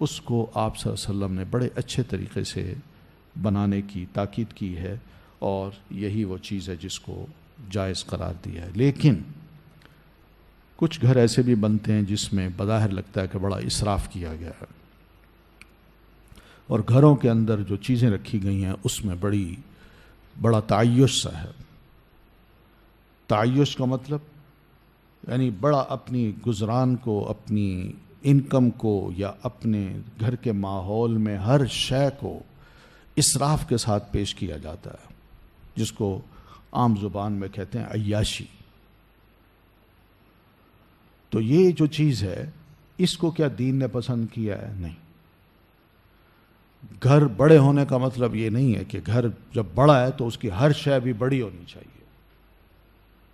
[SPEAKER 4] اس کو آپ صلی اللہ علیہ وسلم نے بڑے اچھے طریقے سے بنانے کی تاکید کی ہے، اور یہی وہ چیز ہے جس کو جائز قرار دیا ہے. لیکن کچھ گھر ایسے بھی بنتے ہیں جس میں بظاہر لگتا ہے کہ بڑا اسراف کیا گیا ہے، اور گھروں کے اندر جو چیزیں رکھی گئی ہیں اس میں بڑا تعیش سا ہے. تعیش کا مطلب یعنی بڑا اپنی گزران کو، اپنی انکم کو، یا اپنے گھر کے ماحول میں ہر شے کو اسراف کے ساتھ پیش کیا جاتا ہے، جس کو عام زبان میں کہتے ہیں عیاشی. تو یہ جو چیز ہے اس کو کیا دین نے پسند کیا ہے؟ نہیں. گھر بڑے ہونے کا مطلب یہ نہیں ہے کہ گھر جب بڑا ہے تو اس کی ہر شے بھی بڑی ہونی چاہیے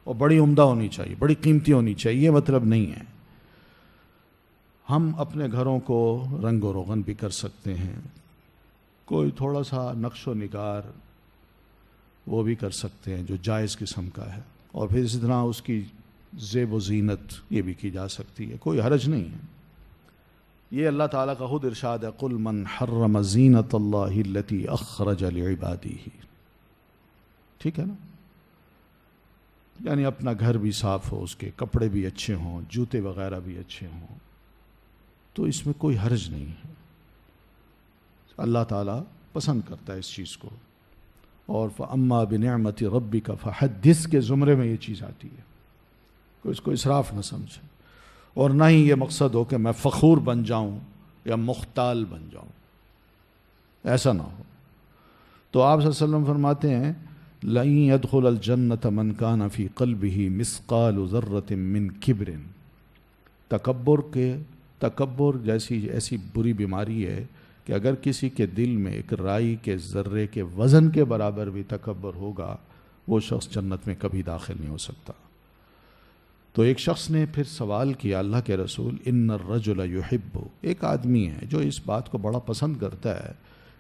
[SPEAKER 4] اور بڑی عمدہ ہونی چاہیے، بڑی قیمتی ہونی چاہیے، یہ مطلب نہیں ہے. ہم اپنے گھروں کو رنگ و روغن بھی کر سکتے ہیں، کوئی تھوڑا سا نقش و نگار وہ بھی کر سکتے ہیں جو جائز قسم کا ہے، اور پھر اسی طرح اس کی زیب و زینت یہ بھی کی جا سکتی ہے، کوئی حرج نہیں ہے. یہ اللہ تعالیٰ کا خود ارشاد ہے قُلْ مَنْ حَرَّمَ زِینَةَ اللَّهِ الَّتِي أَخْرَجَ لِعِبَادِهِ. ٹھیک ہے نا؟ یعنی اپنا گھر بھی صاف ہو، اس کے کپڑے بھی اچھے ہوں، جوتے وغیرہ بھی اچھے ہوں، تو اس میں کوئی حرج نہیں ہے. اللہ تعالیٰ پسند کرتا ہے اس چیز کو. اور فَأَمَّا بِنِعْمَةِ رَبِّكَ فَحَدِّثْ کے زمرے میں یہ چیز آتی ہے. کوئی اس کو اسراف نہ سمجھے، اور نہ ہی یہ مقصد ہو کہ میں فخور بن جاؤں یا مختال بن جاؤں، ایسا نہ ہو. تو آپ صلی اللہ علیہ وسلم فرماتے ہیں لَن يَدْخُلَ الْجَنَّةَ مَنْ كَانَ فِي قَلْبِهِ مِثْقَالُ ذَرَّةٍ مِّن كِبْرٍ. تکبر جیسی ایسی بری بیماری ہے کہ اگر کسی کے دل میں ایک رائی کے ذرے کے وزن کے برابر بھی تکبر ہوگا، وہ شخص جنت میں کبھی داخل نہیں ہو سکتا. تو ایک شخص نے پھر سوال کیا اللہ کے رسول ان الرجل یحب، ایک آدمی ہے جو اس بات کو بڑا پسند کرتا ہے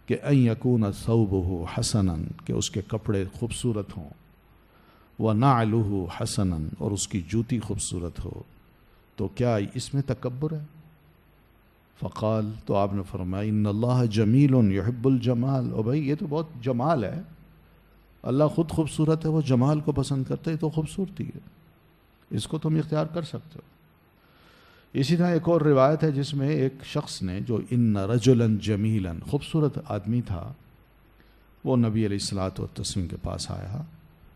[SPEAKER 4] کہ ان یکون ثوبہ حسنا، کہ اس کے کپڑے خوبصورت ہوں، ونعلہ حسنا، اور اس کی جوتی خوبصورت ہو، تو کیا اس میں تکبر ہے؟ فقال، تو آپ نے فرمایا ان اللہ جمیل یحب الجمال. اور بھائی یہ تو بہت جمال ہے، اللہ خود خوبصورت ہے، وہ جمال کو پسند کرتا ہے، تو خوبصورتی ہے، اس کو تم اختیار کر سکتے ہو. اسی طرح ایک اور روایت ہے جس میں ایک شخص نے جو ان رجلا جمیلا خوبصورت آدمی تھا، وہ نبی علیہ الصلوۃ والتسلیم کے پاس آیا.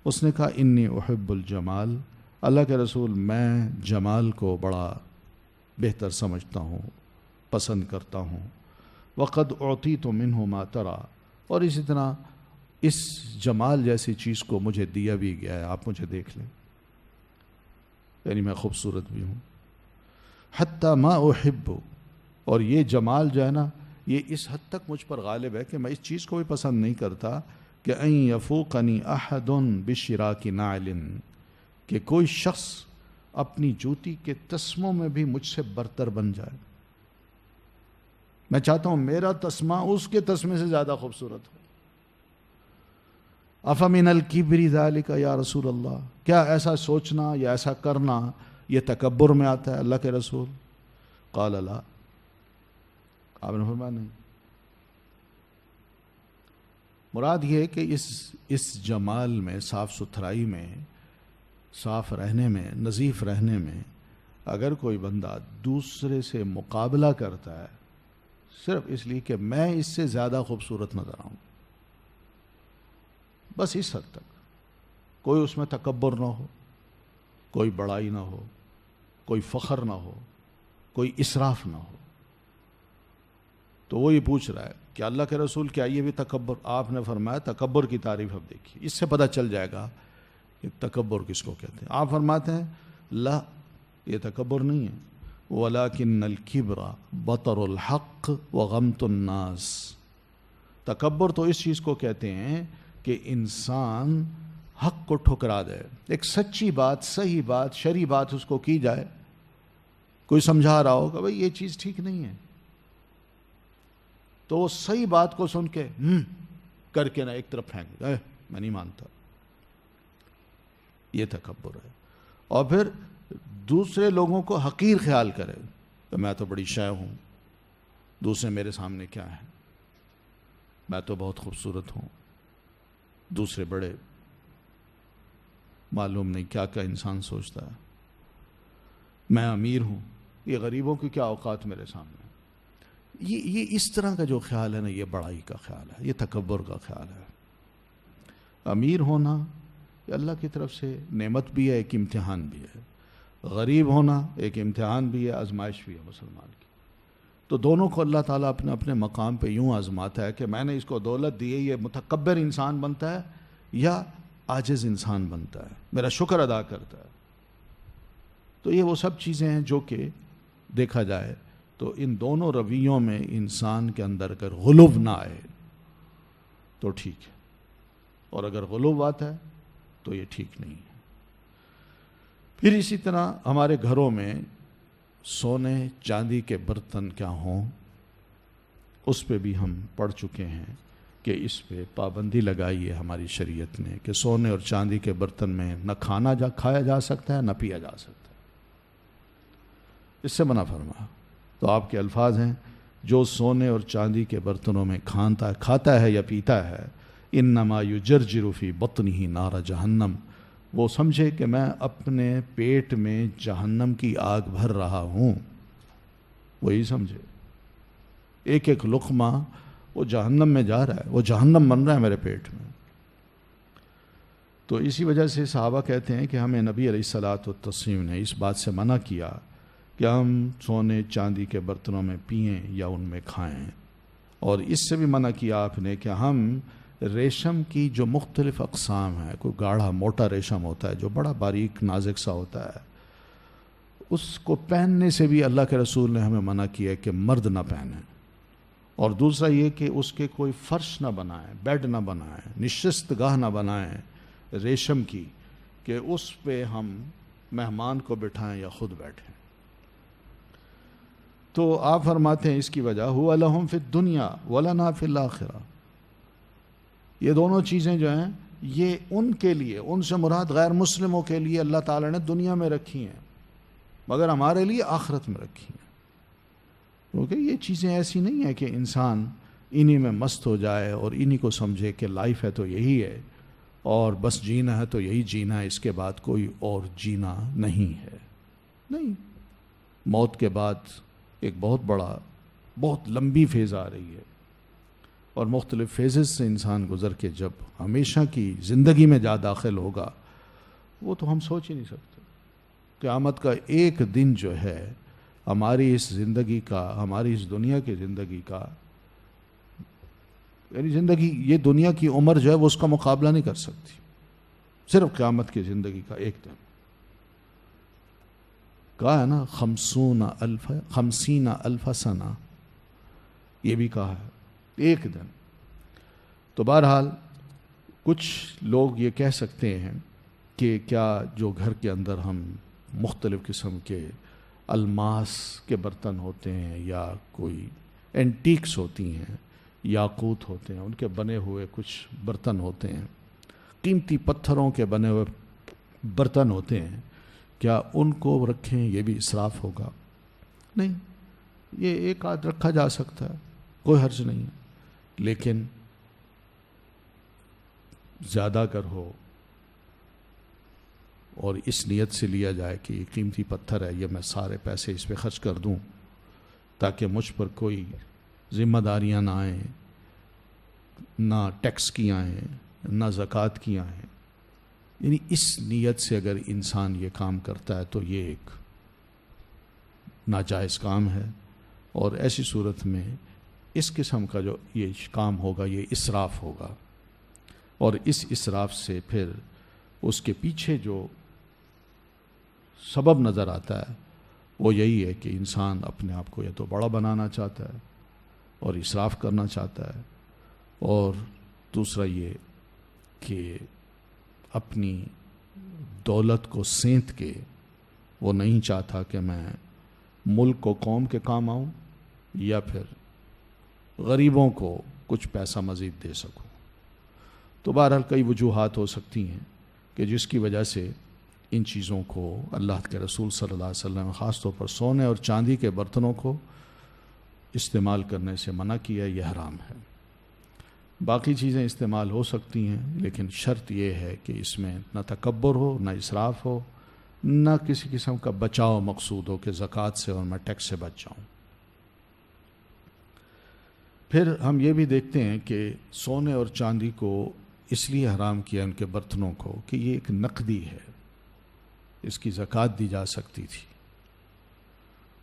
[SPEAKER 4] اس نے کہا انی احب الجمال، اللہ کے رسول میں جمال کو بڑا بہتر سمجھتا ہوں، پسند کرتا ہوں. وقد اعطیت منہ ما ترى، اور اسی طرح اس جمال جیسی چیز کو مجھے دیا بھی گیا ہے، آپ مجھے دیکھ لیں، یعنی میں خوبصورت بھی ہوں. حتی ما احب، اور یہ جمال جو ہے نا یہ اس حد تک مجھ پر غالب ہے کہ میں اس چیز کو بھی پسند نہیں کرتا کہ ان یفوقنی احد بشراک نعل، کہ کوئی شخص اپنی جوتی کے تسموں میں بھی مجھ سے برتر بن جائے. میں چاہتا ہوں میرا تسمہ اس کے تسمے سے زیادہ خوبصورت ہو. افمن الکبر ذالک یا رسول اللہ، کیا ایسا سوچنا یا ایسا کرنا یہ تکبر میں آتا ہے اللہ کے رسول؟ قال لا، آپ نے فرمایا نہیں. مراد یہ ہے کہ اس جمال میں، صاف ستھرائی میں، صاف رہنے میں، نظیف رہنے میں اگر کوئی بندہ دوسرے سے مقابلہ کرتا ہے صرف اس لیے کہ میں اس سے زیادہ خوبصورت نظر آؤں، بس اس حد تک، کوئی اس میں تکبر نہ ہو، کوئی بڑائی نہ ہو، کوئی فخر نہ ہو، کوئی اسراف نہ ہو. تو وہ یہ پوچھ رہا ہے کہ اللہ کے رسول کیا یہ بھی تکبر؟ آپ نے فرمایا تکبر کی تعریف اب دیکھیے، اس سے پتہ چل جائے گا کہ تکبر کس کو کہتے ہیں. آپ فرماتے ہیں لا، یہ تکبر نہیں ہے. وَلَكِنَّ الْكِبْرَ بَطَرُ الْحَقِّ وَغَمْتُ النَّاسِ، تکبر تو اس چیز کو کہتے ہیں کہ انسان حق کو ٹھکرا دے، ایک سچی بات، صحیح بات، شرعی بات اس کو کی جائے، کوئی سمجھا رہا ہو کہ بھئی یہ چیز ٹھیک نہیں ہے، تو وہ صحیح بات کو سن کے کر کے نہ ایک طرف پھینک دے، میں نہیں مانتا، یہ تکبر ہے. اور پھر دوسرے لوگوں کو حقیر خیال کرے کہ میں تو بڑی شے ہوں، دوسرے میرے سامنے کیا ہے، میں تو بہت خوبصورت ہوں، دوسرے بڑے، معلوم نہیں کیا کیا انسان سوچتا ہے، میں امیر ہوں، یہ غریبوں کی کیا اوقات میرے سامنے. یہ اس طرح کا جو خیال ہے نا، یہ بڑائی کا خیال ہے، یہ تکبر کا خیال ہے. امیر ہونا یہ اللہ کی طرف سے نعمت بھی ہے، ایک امتحان بھی ہے. غریب ہونا ایک امتحان بھی ہے، آزمائش بھی ہے مسلمان کی. تو دونوں کو اللہ تعالیٰ اپنے اپنے مقام پہ یوں آزماتا ہے کہ میں نے اس کو دولت دی ہے، یہ متکبر انسان بنتا ہے یا عاجز انسان بنتا ہے، میرا شکر ادا کرتا ہے. تو یہ وہ سب چیزیں ہیں جو کہ دیکھا جائے تو ان دونوں رویوں میں انسان کے اندر اگر غلو نہ آئے تو ٹھیک ہے، اور اگر غلو آتا ہے تو یہ ٹھیک نہیں ہے. پھر اسی طرح ہمارے گھروں میں سونے چاندی کے برتن کیا ہوں، اس پہ بھی ہم پڑھ چکے ہیں کہ اس پہ پابندی لگائی ہے ہماری شریعت نے کہ سونے اور چاندی کے برتن میں نہ کھایا جا سکتا ہے، نہ پیا جا سکتا ہے، اس سے منع فرمایا. تو آپ کے الفاظ ہیں جو سونے اور چاندی کے برتنوں میں کھاتا ہے یا پیتا ہے، انما یجرجر فی بطنہ نار جہنم، وہ سمجھے کہ میں اپنے پیٹ میں جہنم کی آگ بھر رہا ہوں. وہی سمجھے ایک ایک لقمہ وہ جہنم میں جا رہا ہے، وہ جہنم بن رہا ہے میرے پیٹ میں. تو اسی وجہ سے صحابہ کہتے ہیں کہ ہمیں نبی علیہ الصلوۃ والتسلیم نے اس بات سے منع کیا کہ ہم سونے چاندی کے برتنوں میں پئیں یا ان میں کھائیں. اور اس سے بھی منع کیا آپ نے کہ ہم ریشم کی جو مختلف اقسام ہیں، کوئی گاڑھا موٹا ریشم ہوتا ہے جو بڑا باریک نازک سا ہوتا ہے، اس کو پہننے سے بھی اللہ کے رسول نے ہمیں منع کیا ہے کہ مرد نہ پہنیں. اور دوسرا یہ کہ اس کے کوئی فرش نہ بنائیں، بیڈ نہ بنائیں، نشست گاہ نہ بنائیں ریشم کی کہ اس پہ ہم مہمان کو بٹھائیں یا خود بیٹھیں. تو آپ فرماتے ہیں اس کی وجہ هو لهم فی الدنیا ولنا فی الآخرہ، یہ دونوں چیزیں جو ہیں یہ ان کے لیے، ان سے مراد غیر مسلموں کے لیے اللہ تعالیٰ نے دنیا میں رکھی ہیں، مگر ہمارے لیے آخرت میں رکھی ہیں. کیونکہ یہ چیزیں ایسی نہیں ہیں کہ انسان انہی میں مست ہو جائے اور انہی کو سمجھے کہ لائف ہے تو یہی ہے اور بس جینا ہے تو یہی جینا ہے، اس کے بعد کوئی اور جینا نہیں ہے۔ نہیں، موت کے بعد ایک بہت لمبی فیز آ رہی ہے، اور مختلف فیزز سے انسان گزر کے جب ہمیشہ کی زندگی میں جا داخل ہوگا، وہ تو ہم سوچ ہی نہیں سکتے۔ قیامت کا ایک دن جو ہے ہماری اس زندگی کا، ہماری اس دنیا کی زندگی کا، یعنی زندگی، یہ دنیا کی عمر جو ہے وہ اس کا مقابلہ نہیں کر سکتی، صرف قیامت کی زندگی کا ایک دن۔ کہا ہے نا 50 الف سنہ، یہ بھی کہا ہے ایک دن۔ تو بہرحال کچھ لوگ یہ کہہ سکتے ہیں کہ کیا جو گھر کے اندر ہم مختلف قسم کے الماس کے برتن ہوتے ہیں یا کوئی اینٹیکس ہوتی ہیں، یاقوت ہوتے ہیں، ان کے بنے ہوئے کچھ برتن ہوتے ہیں، قیمتی پتھروں کے بنے ہوئے برتن ہوتے ہیں، کیا ان کو رکھیں یہ بھی اسراف ہوگا؟ نہیں، یہ ایک آدھ رکھا جا سکتا ہے، کوئی حرج نہیں ہے، لیکن زیادہ کر ہو اور اس نیت سے لیا جائے کہ یہ قیمتی پتھر ہے، یہ میں سارے پیسے اس پہ خرچ کر دوں تاکہ مجھ پر کوئی ذمہ داریاں نہ آئیں، نہ ٹیکس کی آئیں، نہ زکوٰۃ کی آئیں، یعنی اس نیت سے اگر انسان یہ کام کرتا ہے تو یہ ایک ناجائز کام ہے، اور ایسی صورت میں اس قسم کا جو یہ کام ہوگا یہ اسراف ہوگا، اور اس اسراف سے پھر اس کے پیچھے جو سبب نظر آتا ہے وہ یہی ہے کہ انسان اپنے آپ کو یا تو بڑا بنانا چاہتا ہے اور اسراف کرنا چاہتا ہے، اور دوسرا یہ کہ اپنی دولت کو سینت کے وہ نہیں چاہتا کہ میں ملک کو قوم کے کام آؤں یا پھر غریبوں کو کچھ پیسہ مزید دے سکوں۔ تو بہرحال کئی وجوہات ہو سکتی ہیں کہ جس کی وجہ سے ان چیزوں کو اللہ کے رسول صلی اللہ علیہ وسلم خاص طور پر سونے اور چاندی کے برتنوں کو استعمال کرنے سے منع کیا، یہ حرام ہے۔ باقی چیزیں استعمال ہو سکتی ہیں، لیکن شرط یہ ہے کہ اس میں نہ تکبر ہو، نہ اسراف ہو، نہ کسی قسم کا بچاؤ مقصود ہو کہ زکوٰۃ سے اور میں ٹیکس سے بچ جاؤں۔ پھر ہم یہ بھی دیکھتے ہیں کہ سونے اور چاندی کو اس لیے حرام کیا ان کے برتنوں کو کہ یہ ایک نقدی ہے، اس کی زکوٰۃ دی جا سکتی تھی،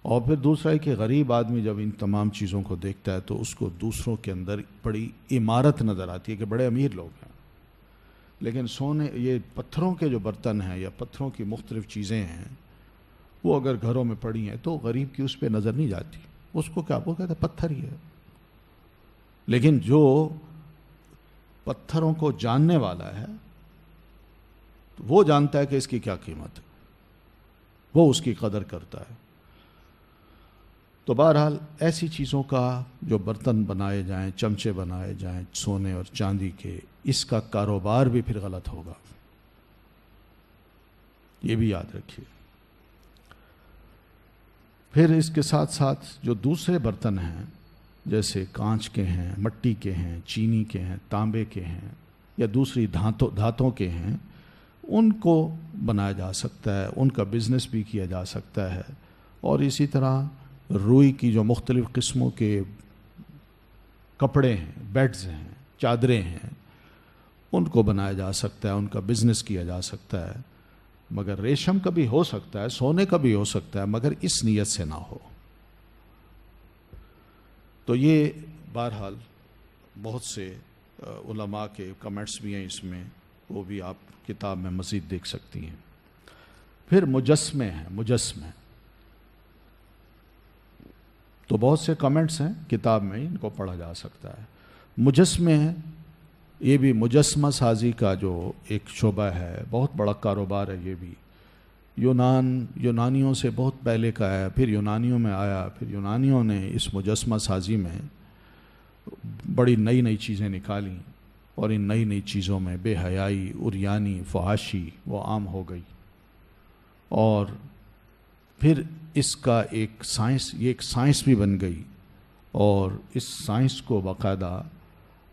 [SPEAKER 4] اور پھر دوسرا ہے کہ غریب آدمی جب ان تمام چیزوں کو دیکھتا ہے تو اس کو دوسروں کے اندر بڑی عمارت نظر آتی ہے کہ بڑے امیر لوگ ہیں، لیکن سونے، یہ پتھروں کے جو برتن ہیں یا پتھروں کی مختلف چیزیں ہیں، وہ اگر گھروں میں پڑی ہیں تو غریب کی اس پہ نظر نہیں جاتی، اس کو کیا، وہ کہتا ہے پتھر ہی ہے۔ لیکن جو پتھروں کو جاننے والا ہے وہ جانتا ہے کہ اس کی کیا قیمت ہے، وہ اس کی قدر کرتا ہے۔ تو بہرحال ایسی چیزوں کا جو برتن بنائے جائیں، چمچے بنائے جائیں سونے اور چاندی کے، اس کا کاروبار بھی پھر غلط ہوگا، یہ بھی یاد رکھیے۔ پھر اس کے ساتھ ساتھ جو دوسرے برتن ہیں جیسے کانچ کے ہیں، مٹی کے ہیں، چینی کے ہیں، تانبے کے ہیں یا دوسری دھاتوں کے ہیں، ان کو بنایا جا سکتا ہے، ان کا بزنس بھی کیا جا سکتا ہے، اور اسی طرح روئی کی جو مختلف قسموں کے کپڑے ہیں، بیڈز ہیں، چادریں ہیں، ان کو بنایا جا سکتا ہے، ان کا بزنس کیا جا سکتا ہے، مگر ریشم کا بھی ہو سکتا ہے، سونے کا بھی ہو سکتا ہے، مگر اس نیت سے نہ ہو۔ تو یہ بہرحال بہت سے علماء کے کمنٹس بھی ہیں اس میں، وہ بھی آپ کتاب میں مزید دیکھ سکتی ہیں۔ پھر مجسمے ہیں، مجسمے تو بہت سے کمنٹس ہیں کتاب میں، ان کو پڑھا جا سکتا ہے۔ مجسمے ہیں، یہ بھی مجسمہ سازی کا جو ایک شعبہ ہے، بہت بڑا کاروبار ہے، یہ بھی یونانیوں سے بہت پہلے کا ہے، پھر یونانیوں میں آیا، پھر یونانیوں نے اس مجسمہ سازی میں بڑی نئی نئی چیزیں نکالیں، اور ان نئی نئی چیزوں میں بے حیائی، عریانی، فحاشی وہ عام ہو گئی، اور پھر اس کا ایک سائنس، یہ ایک سائنس بھی بن گئی، اور اس سائنس کو باقاعدہ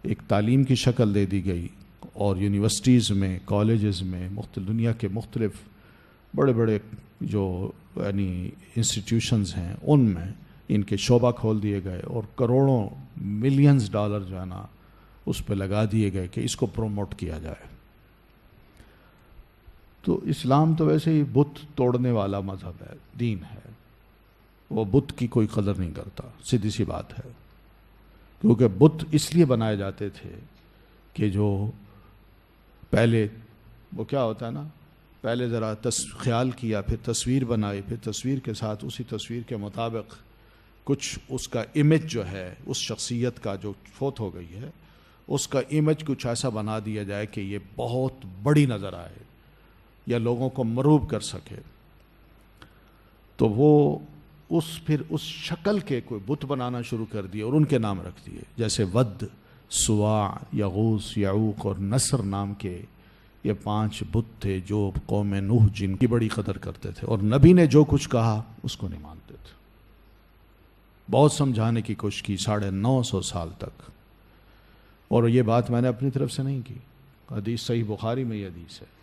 [SPEAKER 4] ایک تعلیم کی شکل دے دی گئی، اور یونیورسٹیز میں، کالجز میں، دنیا کے مختلف بڑے بڑے جو یعنی انسٹیٹیوشنز ہیں ان میں ان کے شعبہ کھول دیے گئے، اور کروڑوں ملینز ڈالر جو ہے نا اس پہ لگا دیے گئے کہ اس کو پروموٹ کیا جائے۔ تو اسلام تو ویسے ہی بت توڑنے والا مذہب ہے، دین ہے، وہ بت کی کوئی قدر نہیں کرتا، سیدھی سی بات ہے، کیونکہ بت اس لیے بنائے جاتے تھے کہ جو پہلے وہ کیا ہوتا ہے نا، پہلے ذرا خیال کیا، پھر تصویر بنائی، پھر تصویر کے ساتھ اسی تصویر کے مطابق کچھ اس کا امیج جو ہے اس شخصیت کا جو فوت ہو گئی ہے اس کا امیج کچھ ایسا بنا دیا جائے کہ یہ بہت بڑی نظر آئے یا لوگوں کو مروب کر سکے، تو وہ پھر اس شکل کے کوئی بت بنانا شروع کر دیے اور ان کے نام رکھ دیے، جیسے ود، سواع، یغوث، یعوق اور نصر نام کے یہ 5 بت تھے جو قوم نوح جن کی بڑی قدر کرتے تھے، اور نبی نے جو کچھ کہا اس کو نہیں مانتے تھے۔ بہت سمجھانے کی کوشش کی 950 سال تک، اور یہ بات میں نے اپنی طرف سے نہیں کی، حدیث صحیح بخاری میں یہ حدیث ہے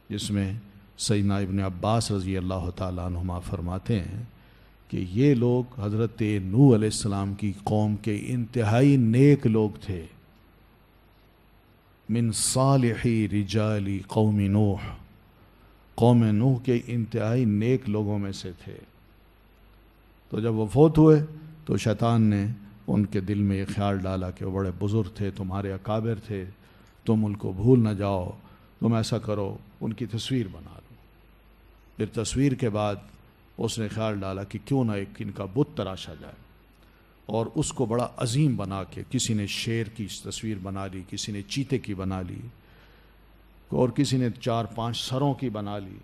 [SPEAKER 4] جس میں سیدنا ابن عباس رضی اللہ تعالیٰ عنہما فرماتے ہیں کہ یہ لوگ حضرت نوح علیہ السلام کی قوم کے انتہائی نیک لوگ تھے، من صالحی رجالی قوم نوح، قوم نوح کے انتہائی نیک لوگوں میں سے تھے۔ تو جب وہ فوت ہوئے تو شیطان نے ان کے دل میں یہ خیال ڈالا کہ وہ بڑے بزرگ تھے، تمہارے اکابر تھے، تم ان کو بھول نہ جاؤ، تم ایسا کرو ان کی تصویر بنا لو۔ پھر تصویر کے بعد اس نے خیال ڈالا کہ کیوں نہ ایک ان کا بت تراشا جائے، اور اس کو بڑا عظیم بنا کے کسی نے شیر کی تصویر بنا لی، کسی نے چیتے کی بنا لی، اور کسی نے 4-5 سروں کی بنا لی،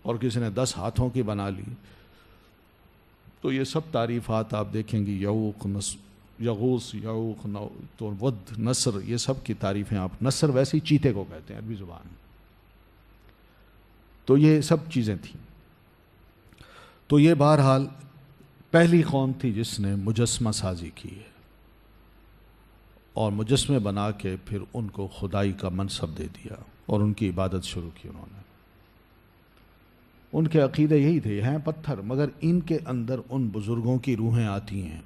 [SPEAKER 4] اور کسی نے 10 ہاتھوں کی بنا لی۔ تو یہ سب تعریفات آپ دیکھیں گی، یغوث، یعوق، تو ود، نصر، یہ سب کی تعریفیں آپ، نصر ویسے ہی چیتے کو کہتے ہیں عربی زبان میں۔ تو یہ سب چیزیں تھیں۔ تو یہ بہرحال پہلی قوم تھی جس نے مجسمہ سازی کی ہے، اور مجسمے بنا کے پھر ان کو خدائی کا منصب دے دیا اور ان کی عبادت شروع کی انہوں نے۔ ان کے عقیدے یہی تھے، ہیں پتھر مگر ان کے اندر ان بزرگوں کی روحیں آتی ہیں،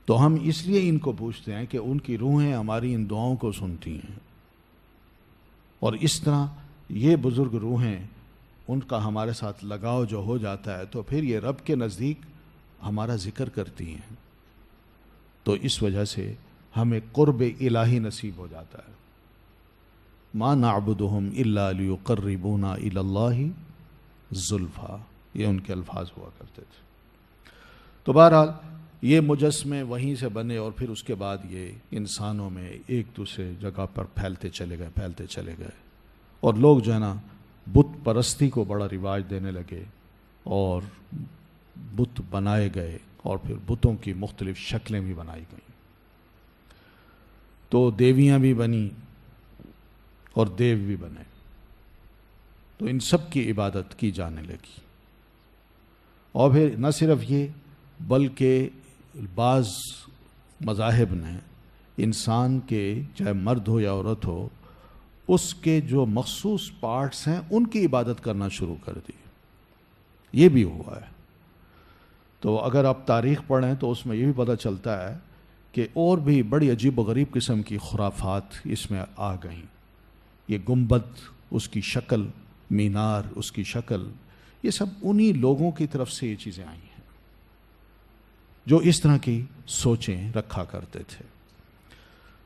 [SPEAKER 4] تو ہم اس لیے ان کو پوچھتے ہیں کہ ان کی روحیں ہماری ان دعاؤں کو سنتی ہیں، اور اس طرح یہ بزرگ روحیں ان کا ہمارے ساتھ لگاؤ جو ہو جاتا ہے تو پھر یہ رب کے نزدیک ہمارا ذکر کرتی ہیں، تو اس وجہ سے ہمیں قرب الہی نصیب ہو جاتا ہے۔ ما نعبدہم الا لیقربونا الی اللہ زلفا، یہ ان کے الفاظ ہوا کرتے تھے۔ تو بہرحال یہ مجسمے وہیں سے بنے، اور پھر اس کے بعد یہ انسانوں میں ایک دوسرے جگہ پر پھیلتے چلے گئے، اور لوگ جو ہے نا بت پرستی کو بڑا رواج دینے لگے، اور بت بنائے گئے، اور پھر بتوں کی مختلف شکلیں بھی بنائی گئیں، تو دیویاں بھی بنی اور دیو بھی بنے، تو ان سب کی عبادت کی جانے لگی۔ اور پھر نہ صرف یہ بلکہ بعض مذاہب نے انسان کے چاہے مرد ہو یا عورت ہو اس کے جو مخصوص پارٹس ہیں ان کی عبادت کرنا شروع کر دی، یہ بھی ہوا ہے۔ تو اگر آپ تاریخ پڑھیں تو اس میں یہ بھی پتہ چلتا ہے کہ اور بھی بڑی عجیب و غریب قسم کی خرافات اس میں آ گئیں، یہ گنبد، اس کی شکل، مینار، اس کی شکل، یہ سب انہی لوگوں کی طرف سے یہ چیزیں آئی ہیں جو اس طرح کی سوچیں رکھا کرتے تھے۔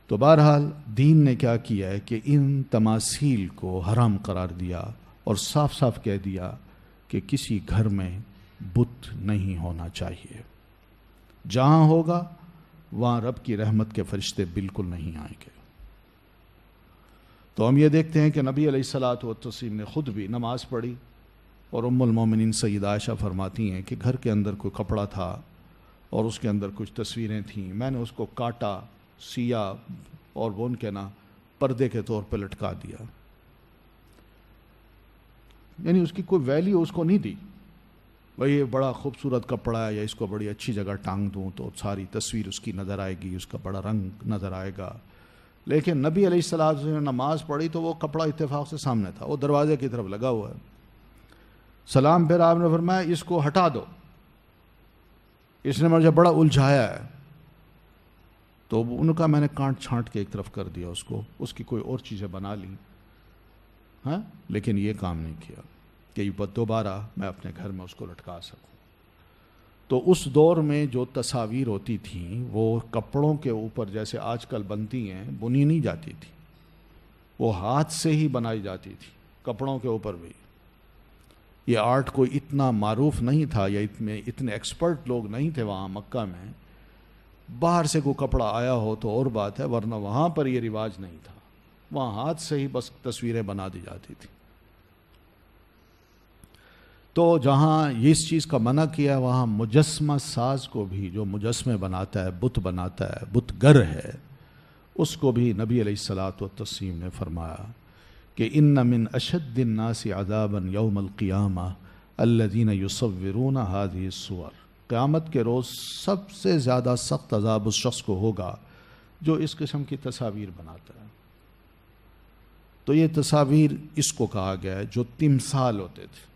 [SPEAKER 4] تو بہرحال دین نے کیا کیا ہے کہ ان تماثیل کو حرام قرار دیا اور صاف صاف کہہ دیا کہ کسی گھر میں بت نہیں ہونا چاہیے، جہاں ہوگا وہاں رب کی رحمت کے فرشتے بالکل نہیں آئیں گے۔ تو ہم یہ دیکھتے ہیں کہ نبی علیہ الصلاۃ والتسلیم نے خود بھی نماز پڑھی، اور ام المومنین سیدہ عائشہ فرماتی ہیں کہ گھر کے اندر کوئی کپڑا تھا اور اس کے اندر کچھ تصویریں تھیں، میں نے اس کو کاٹا، سیا، اور وہ ان کے نا پردے کے طور پہ لٹکا دیا۔ یعنی اس کی کوئی ویلیو اس کو نہیں دی. بھائی یہ بڑا خوبصورت کپڑا ہے یا اس کو بڑی اچھی جگہ ٹانگ دوں تو ساری تصویر اس کی نظر آئے گی, اس کا بڑا رنگ نظر آئے گا. لیکن نبی علیہ السلام نے نماز پڑھی تو وہ کپڑا اتفاق سے سامنے تھا, وہ دروازے کی طرف لگا ہوا ہے. سلام پھر آپ نے فرمایا اس کو ہٹا دو, اس نے مجھے بڑا الجھایا ہے. تو ان کا میں نے کانٹ چھانٹ کے ایک طرف کر دیا اس کو, اس کی کوئی اور چیزیں بنا لیں. ہاں, لیکن یہ کام نہیں کیا کہ دوبارہ میں اپنے گھر میں اس کو لٹکا سکوں. تو اس دور میں جو تصاویر ہوتی تھیں وہ کپڑوں کے اوپر جیسے آج کل بنتی ہیں بنی نہیں جاتی تھی, وہ ہاتھ سے ہی بنائی جاتی تھی کپڑوں کے اوپر بھی. یہ آرٹ کوئی اتنا معروف نہیں تھا یا اتنے ایکسپرٹ لوگ نہیں تھے وہاں مکہ میں. باہر سے کوئی کپڑا آیا ہو تو اور بات ہے, ورنہ وہاں پر یہ رواج نہیں تھا. وہاں ہاتھ سے ہی بس تصویریں بنا دی جاتی تھی. تو جہاں یہ اس چیز کا منع کیا وہاں مجسمہ ساز کو بھی, جو مجسمے بناتا ہے, بت بناتا ہے, بت گر ہے, اس کو بھی نبی علیہ الصلاۃ والتسلیم نے فرمایا کہ ان من اشد الناس عذابا یوم القیامہ الذین یصورون هذه الصور. قیامت کے روز سب سے زیادہ سخت عذاب اس شخص کو ہوگا جو اس قسم کی تصاویر بناتا ہے. تو یہ تصاویر اس کو کہا گیا ہے جو تمثال ہوتے تھے,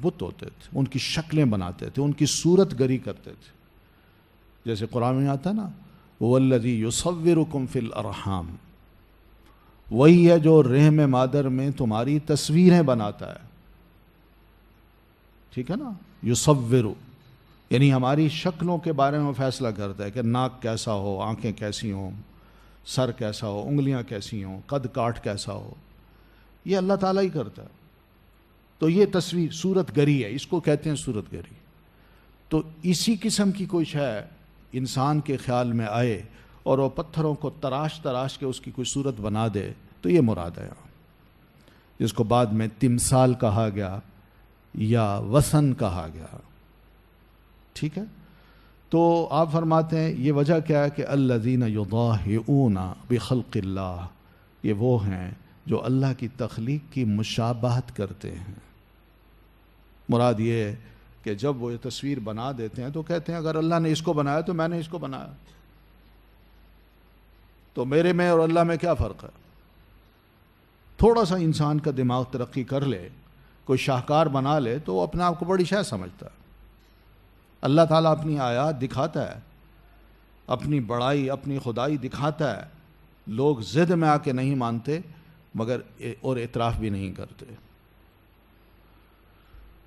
[SPEAKER 4] بت ہوتے تھے, ان کی شکلیں بناتے تھے, ان کی صورت گری کرتے تھے. جیسے قرآن میں آتا ہے نا وَالَّذِي يُصَوِّرُكُمْ فِي الْأَرْحَامِ, وہی ہے جو رحم مادر میں تمہاری تصویریں بناتا ہے. ٹھیک ہے نا, یصور یعنی ہماری شکلوں کے بارے میں فیصلہ کرتا ہے کہ ناک کیسا ہو, آنکھیں کیسی ہوں, سر کیسا ہو, انگلیاں کیسی ہوں, قد کاٹ کیسا ہو. یہ اللہ تعالیٰ ہی کرتا ہے. تو یہ تصویر صورت گری ہے, اس کو کہتے ہیں صورت گری. تو اسی قسم کی کوئی شے انسان کے خیال میں آئے اور وہ پتھروں کو تراش تراش کے اس کی کوئی صورت بنا دے تو یہ مراد ہے, جس کو بعد میں تمثال کہا گیا یا وثن کہا گیا. ٹھیک ہے. تو آپ فرماتے ہیں یہ وجہ کیا ہے کہ الذین یضاہئون بخلق اللہ, یہ وہ ہیں جو اللہ کی تخلیق کی مشابہت کرتے ہیں. مراد یہ ہے کہ جب وہ یہ تصویر بنا دیتے ہیں تو کہتے ہیں اگر اللہ نے اس کو بنایا تو میں نے اس کو بنایا, تو میرے میں اور اللہ میں کیا فرق ہے. تھوڑا سا انسان کا دماغ ترقی کر لے, کوئی شاہکار بنا لے تو وہ اپنے آپ کو بڑی شے سمجھتا ہے. اللہ تعالیٰ اپنی آیات دکھاتا ہے, اپنی بڑائی اپنی خدائی دکھاتا ہے. لوگ ضد میں آ کے نہیں مانتے مگر اور اعتراف بھی نہیں کرتے.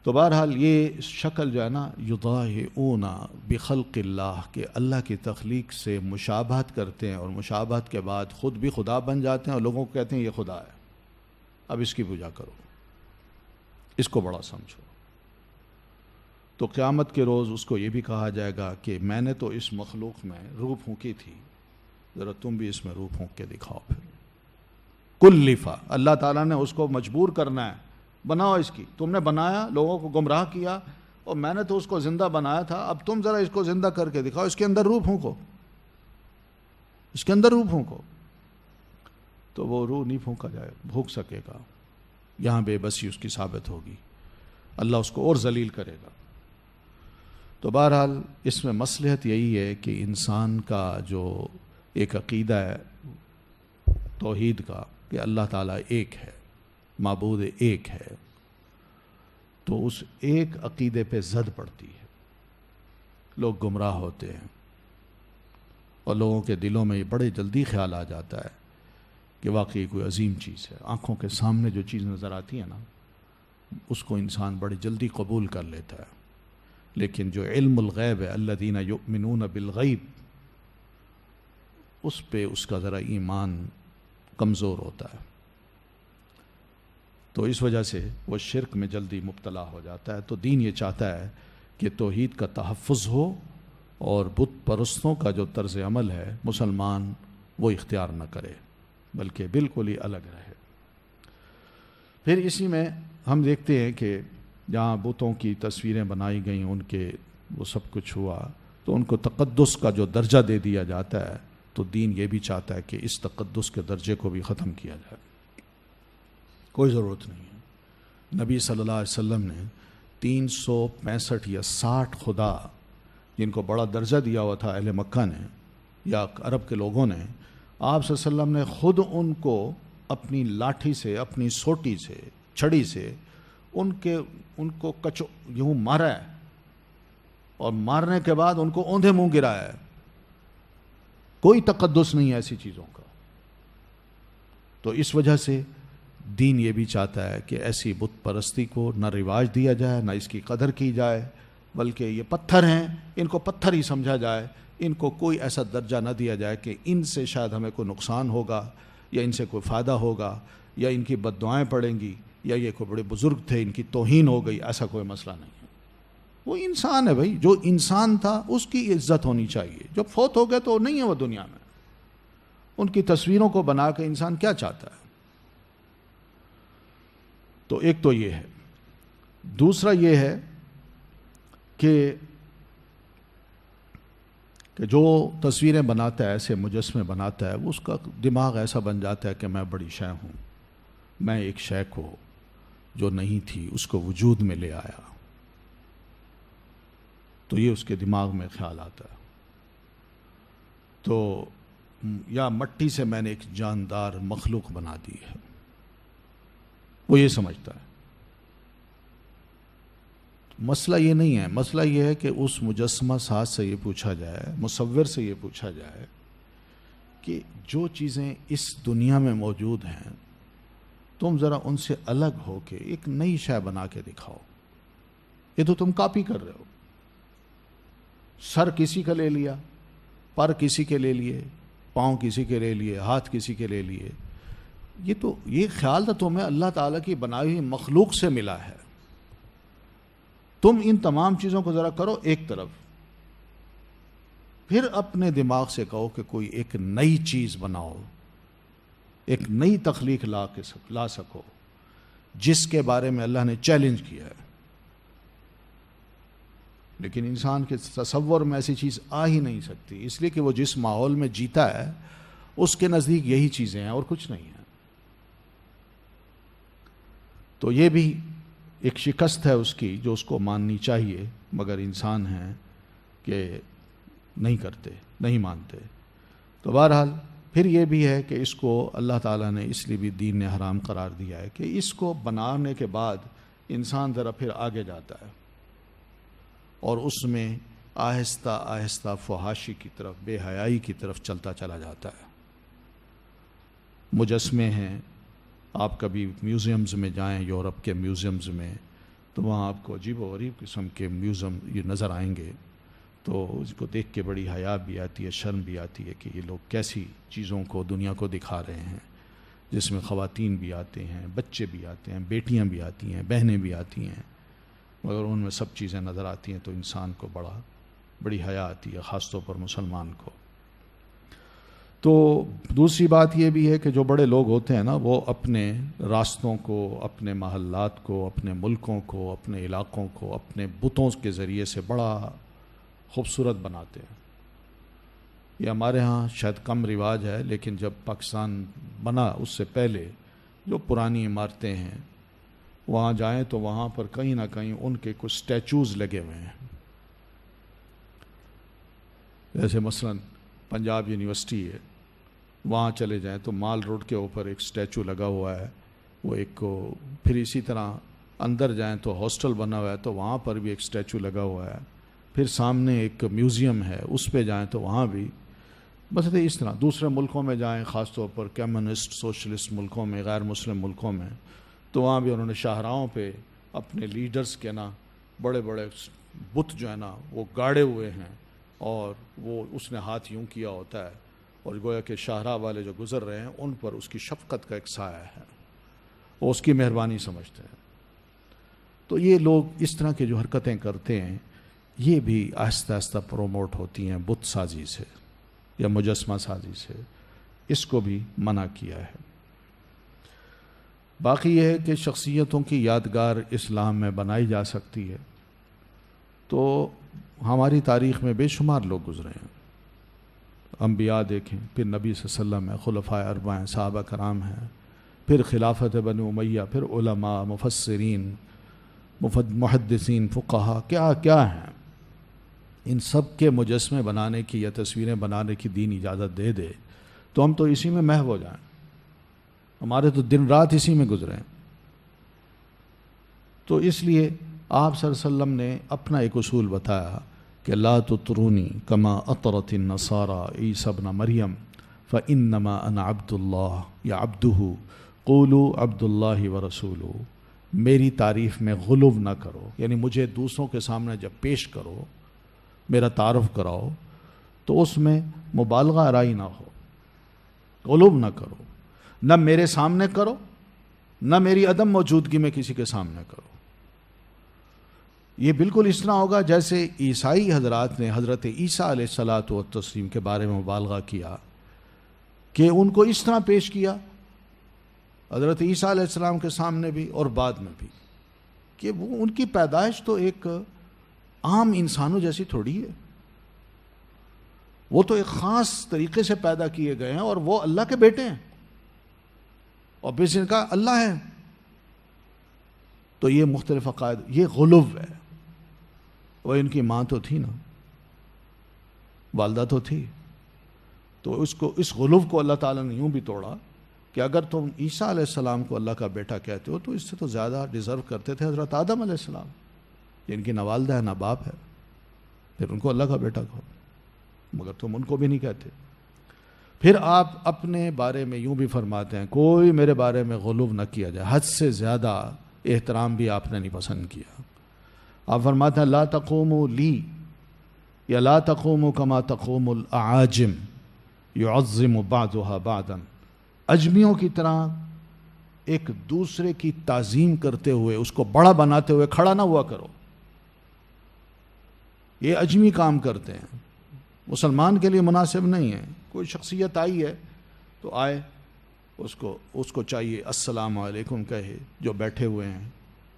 [SPEAKER 4] تو بہرحال یہ شکل جو ہے نا یضاہئون بخلق اللہ, کہ اللہ کی تخلیق سے مشابہت کرتے ہیں اور مشابہت کے بعد خود بھی خدا بن جاتے ہیں اور لوگوں کو کہتے ہیں یہ خدا ہے, اب اس کی پوجا کرو, اس کو بڑا سمجھو. تو قیامت کے روز اس کو یہ بھی کہا جائے گا کہ میں نے تو اس مخلوق میں روح پھونکی تھی, ذرا تم بھی اس میں روح پھونک کے دکھاؤ. پھر کلفا, اللہ تعالیٰ نے اس کو مجبور کرنا ہے, بناؤ اس کی, تم نے بنایا, لوگوں کو گمراہ کیا, اور میں نے تو اس کو زندہ بنایا تھا, اب تم ذرا اس کو زندہ کر کے دکھاؤ, اس کے اندر روح پھونکو, اس کے اندر روح پھونکو. تو وہ روح نہیں پھونک سکے گا, یہاں بے بسی اس کی ثابت ہوگی, اللہ اس کو اور ذلیل کرے گا. تو بہرحال اس میں مصلحت یہی ہے کہ انسان کا جو ایک عقیدہ ہے توحید کا کہ اللہ تعالیٰ ایک ہے, معبود ایک ہے, تو اس ایک عقیدے پہ زد پڑتی ہے, لوگ گمراہ ہوتے ہیں اور لوگوں کے دلوں میں یہ بڑے جلدی خیال آ جاتا ہے کہ واقعی کوئی عظیم چیز ہے. آنکھوں کے سامنے جو چیز نظر آتی ہے نا اس کو انسان بڑی جلدی قبول کر لیتا ہے, لیکن جو علم الغیب ہے الذین یؤمنون بالغیب, اس پہ اس کا ذرا ایمان کمزور ہوتا ہے. تو اس وجہ سے وہ شرک میں جلدی مبتلا ہو جاتا ہے. تو دین یہ چاہتا ہے کہ توحید کا تحفظ ہو اور بت پرستوں کا جو طرز عمل ہے مسلمان وہ اختیار نہ کرے بلکہ بالکل ہی الگ رہے. پھر اسی میں ہم دیکھتے ہیں کہ جہاں بتوں کی تصویریں بنائی گئیں ان کے وہ سب کچھ ہوا تو ان کو تقدس کا جو درجہ دے دیا جاتا ہے, تو دین یہ بھی چاہتا ہے کہ اس تقدس کے درجے کو بھی ختم کیا جائے. کوئی ضرورت نہیں ہے. نبی صلی اللہ علیہ وسلم نے 365 یا 60 خدا جن کو بڑا درجہ دیا ہوا تھا اہل مکہ نے یا عرب کے لوگوں نے، آپ صلی اللہ علیہ وسلم نے خود ان کو اپنی لاٹھی سے، اپنی سوٹی سے، چھڑی سے ان کو یوں مارا ہے، اور مارنے کے بعد ان کو اوندھے منہ گرایا ہے۔ کوئی تقدس نہیں ہے ایسی چیزوں کا۔ تو اس وجہ سے دین یہ بھی چاہتا ہے کہ ایسی بت پرستی کو نہ رواج دیا جائے، نہ اس کی قدر کی جائے، بلکہ یہ پتھر ہیں، ان کو پتھر ہی سمجھا جائے، ان کو کوئی ایسا درجہ نہ دیا جائے کہ ان سے شاید ہمیں کوئی نقصان ہوگا یا ان سے کوئی فائدہ ہوگا یا ان کی بد دعائیں پڑیں گی یا یہ کوئی بڑے بزرگ تھے ان کی توہین ہو گئی، ایسا کوئی مسئلہ نہیں ہے۔ وہ انسان ہے بھائی، جو انسان تھا اس کی عزت ہونی چاہیے۔ جب فوت ہو گئے تو نہیں ہے وہ دنیا میں۔ ان کی تصویروں کو بنا کے انسان کیا چاہتا ہے؟ تو ایک تو یہ ہے، دوسرا یہ ہے کہ جو تصویریں بناتا ہے، ایسے مجسمے بناتا ہے، اس کا دماغ ایسا بن جاتا ہے کہ میں بڑی شے ہوں، میں ایک شے کو جو نہیں تھی اس کو وجود میں لے آیا۔ تو یہ اس کے دماغ میں خیال آتا ہے۔ تو یا مٹی سے میں نے ایک جاندار مخلوق بنا دی ہے، وہ یہ سمجھتا ہے۔ مسئلہ یہ نہیں ہے، مسئلہ یہ ہے کہ اس مجسمہ ساز سے یہ پوچھا جائے، مصور سے یہ پوچھا جائے کہ جو چیزیں اس دنیا میں موجود ہیں تم ذرا ان سے الگ ہو کے ایک نئی شے بنا کے دکھاؤ۔ یہ تو تم کاپی کر رہے ہو۔ سر کسی کا لے لیا، پر کسی کے لے لیے، پاؤں کسی کے لے لیے، ہاتھ کسی کے لے لیے۔ یہ خیال تو تمہیں اللہ تعالیٰ کی بنائی ہوئی مخلوق سے ملا ہے۔ تم ان تمام چیزوں کو ذرا کرو ایک طرف، پھر اپنے دماغ سے کہو کہ کوئی ایک نئی چیز بناؤ، ایک نئی تخلیق لا سکو جس کے بارے میں اللہ نے چیلنج کیا ہے۔ لیکن انسان کے تصور میں ایسی چیز آ ہی نہیں سکتی، اس لیے کہ وہ جس ماحول میں جیتا ہے اس کے نزدیک یہی چیزیں ہیں اور کچھ نہیں ہیں۔ تو یہ بھی ایک شکست ہے اس کی جو اس کو ماننی چاہیے، مگر انسان ہیں کہ نہیں کرتے، نہیں مانتے۔ تو بہرحال پھر یہ بھی ہے کہ اس کو اللہ تعالیٰ نے اس لیے بھی دین نے حرام قرار دیا ہے کہ اس کو بنانے کے بعد انسان ذرا پھر آگے جاتا ہے اور اس میں آہستہ آہستہ فحاشی کی طرف، بے حیائی کی طرف چلتا چلا جاتا ہے۔ مجسمے ہیں، آپ کبھی میوزیمز میں جائیں، یورپ کے میوزیمز میں، تو وہاں آپ کو عجیب و غریب قسم کے میوزیم یہ نظر آئیں گے، تو اس کو دیکھ کے بڑی حیا بھی آتی ہے، شرم بھی آتی ہے کہ یہ لوگ کیسی چیزوں کو دنیا کو دکھا رہے ہیں، جس میں خواتین بھی آتے ہیں، بچے بھی آتے ہیں، بیٹیاں بھی آتی ہیں، بہنیں بھی آتی ہیں، مگر ان میں سب چیزیں نظر آتی ہیں تو انسان کو بڑی حیا آتی ہے، خاص طور پر مسلمان کو۔ تو دوسری بات یہ بھی ہے کہ جو بڑے لوگ ہوتے ہیں نا، وہ اپنے راستوں کو، اپنے محلات کو، اپنے ملکوں کو، اپنے علاقوں کو اپنے بتوں کے ذریعے سے بڑا خوبصورت بناتے ہیں۔ یہ ہمارے ہاں شاید کم رواج ہے، لیکن جب پاکستان بنا اس سے پہلے جو پرانی عمارتیں ہیں وہاں جائیں تو وہاں پر کہیں نہ کہیں ان کے کچھ سٹیچوز لگے ہوئے ہیں۔ جیسے مثلا پنجاب یونیورسٹی ہے، وہاں چلے جائیں تو مال روڈ کے اوپر ایک سٹیچو لگا ہوا ہے، وہ ایک کو پھر اسی طرح اندر جائیں تو ہاسٹل بنا ہوا ہے تو وہاں پر بھی ایک سٹیچو لگا ہوا ہے، پھر سامنے ایک میوزیم ہے اس پہ جائیں تو وہاں بھی بس اس طرح۔ دوسرے ملکوں میں جائیں، خاص طور پر کمیونسٹ سوشلسٹ ملکوں میں، غیر مسلم ملکوں میں، تو وہاں بھی انہوں نے شاہراہوں پہ اپنے لیڈرز کے نا بڑے بڑے بت جو ہے نا وہ گاڑے ہوئے ہیں، اور وہ اس نے ہاتھ یوں کیا ہوتا ہے اور گویا کہ شاہراہ والے جو گزر رہے ہیں ان پر اس کی شفقت کا ایک سایہ ہے، وہ اس کی مہربانی سمجھتے ہیں۔ تو یہ لوگ اس طرح کی جو حرکتیں کرتے ہیں یہ بھی آہستہ آہستہ پروموٹ ہوتی ہیں بت سازی سے یا مجسمہ سازی سے، اس کو بھی منع کیا ہے۔ باقی یہ ہے کہ شخصیتوں کی یادگار اسلام میں بنائی جا سکتی ہے، تو ہماری تاریخ میں بے شمار لوگ گزرے ہیں، انبیاء دیکھیں، پھر نبی صلی اللہ علیہ وسلم ہیں، خلفائے اربعہ ہیں، صحابہ کرام ہیں، پھر خلافت بنو امیہ، پھر علماء، مفسرین، محدثین، فقہا، کیا کیا ہیں، ان سب کے مجسمے بنانے کی یا تصویریں بنانے کی دین اجازت دے دے تو ہم تو اسی میں محو ہو جائیں، ہمارے تو دن رات اسی میں گزریں۔ تو اس لیے آپ صلی اللہ علیہ وسلم نے اپنا ایک اصول بتایا کہ لا تطرونی کما اطرت النصارى عیسی ابن مریم فانما انا عبد اللہ یا عبدہ قولوا عبد اللہ ورسولہ۔ میری تعریف میں غلو نہ کرو، یعنی مجھے دوسروں کے سامنے جب پیش کرو، میرا تعارف کراؤ، تو اس میں مبالغہ آرائی نہ ہو، غلو نہ کرو، نہ میرے سامنے کرو، نہ میری عدم موجودگی میں کسی کے سامنے کرو۔ یہ بالکل اس طرح ہوگا جیسے عیسائی حضرات نے حضرت عیسیٰ علیہ الصلاۃ والتسلیم کے بارے میں مبالغہ کیا کہ ان کو اس طرح پیش کیا حضرت عیسیٰ علیہ السلام کے سامنے بھی اور بعد میں بھی کہ وہ ان کی پیدائش تو ایک عام انسانوں جیسی تھوڑی ہے، وہ تو ایک خاص طریقے سے پیدا کیے گئے ہیں اور وہ اللہ کے بیٹے ہیں اور بس ان کا اللہ ہے۔ تو یہ مختلف عقائد، یہ غلو ہے۔ وہ ان کی ماں تو تھی نا، والدہ تو تھی، تو اس غلو کو اللہ تعالیٰ نے یوں بھی توڑا کہ اگر تم عیسیٰ علیہ السلام کو اللہ کا بیٹا کہتے ہو تو اس سے تو زیادہ ڈیزرو کرتے تھے حضرت آدم علیہ السلام، جن کی نہ والدہ ہے نہ باپ ہے، پھر ان کو اللہ کا بیٹا کہو، مگر تم ان کو بھی نہیں کہتے۔ پھر آپ اپنے بارے میں یوں بھی فرماتے ہیں کوئی میرے بارے میں غلو نہ کیا جائے، حد سے زیادہ احترام بھی آپ نے نہیں پسند کیا۔ آپ فرماتے ہیں لا تقوموا لی یا لا تقوموا کما تقوم الاعاجم يعظم بعضها بعضا، اجمیوں کی طرح ایک دوسرے کی تعظیم کرتے ہوئے اس کو بڑا بناتے ہوئے کھڑا نہ ہوا کرو۔ یہ اجمی کام کرتے ہیں، مسلمان کے لیے مناسب نہیں ہے۔ کوئی شخصیت آئی ہے تو آئے، اس کو چاہیے السلام علیکم کہے، جو بیٹھے ہوئے ہیں،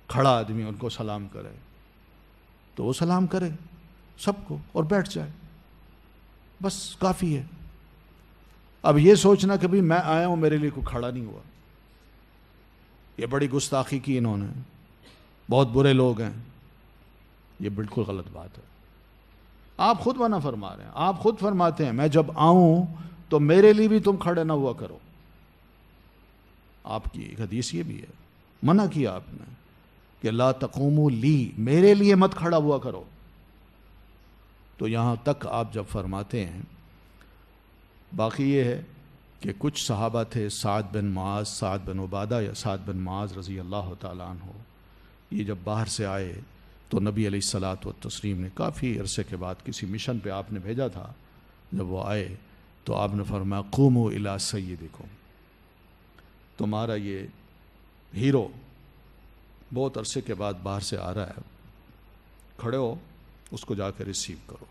[SPEAKER 4] کھڑا آدمی ان کو سلام کرے تو وہ سلام کرے سب کو اور بیٹھ جائے، بس کافی ہے۔ اب یہ سوچنا کہ بھی میں آیا ہوں میرے لیے کوئی کھڑا نہیں ہوا، یہ بڑی گستاخی کی انہوں نے، بہت برے لوگ ہیں، یہ بالکل غلط بات ہے۔ آپ خود منع فرما رہے ہیں، آپ خود فرماتے ہیں میں جب آؤں تو میرے لیے بھی تم کھڑے نہ ہوا کرو۔ آپ کی ایک حدیث یہ بھی ہے، منع کیا آپ نے کہ لا تقوموا لی، میرے لیے مت کھڑا ہوا کرو۔ تو یہاں تک آپ جب فرماتے ہیں، باقی یہ ہے کہ کچھ صحابہ تھے، سعد بن معاذ، سعد بن عبادہ یا سعد بن معاذ رضی اللہ تعالیٰ عنہ، یہ جب باہر سے آئے تو نبی علیہ الصلاۃ والتسلیم نے کافی عرصے کے بعد کسی مشن پہ آپ نے بھیجا تھا، جب وہ آئے تو آپ نے فرمایا قوموا الی سیدکم، تمہارا یہ ہیرو بہت عرصے کے بعد باہر سے آ رہا ہے، کھڑے ہو، اس کو جا کے ریسیو کرو۔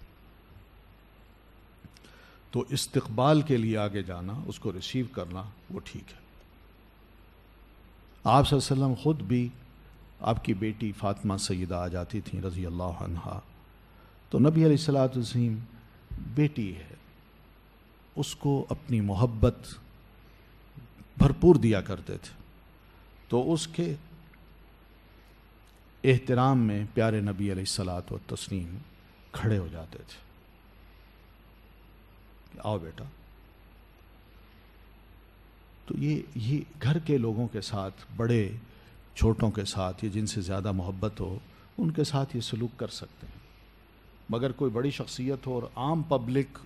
[SPEAKER 4] تو استقبال کے لیے آگے جانا، اس کو ریسیو کرنا، وہ ٹھیک ہے۔ آپ صلی اللہ علیہ وسلم خود بھی، آپ کی بیٹی فاطمہ سیدہ آ جاتی تھیں رضی اللہ عنہا، تو نبی علیہ الصلاۃ والسلام بیٹی ہے، اس کو اپنی محبت بھرپور دیا کرتے تھے، تو اس کے احترام میں پیارے نبی علیہ الصلاۃ والتسلیم کھڑے ہو جاتے تھے، آؤ بیٹا۔ تو یہ گھر کے لوگوں کے ساتھ، بڑے چھوٹوں کے ساتھ، یہ جن سے زیادہ محبت ہو ان کے ساتھ یہ سلوک کر سکتے ہیں، مگر کوئی بڑی شخصیت ہو اور عام پبلک،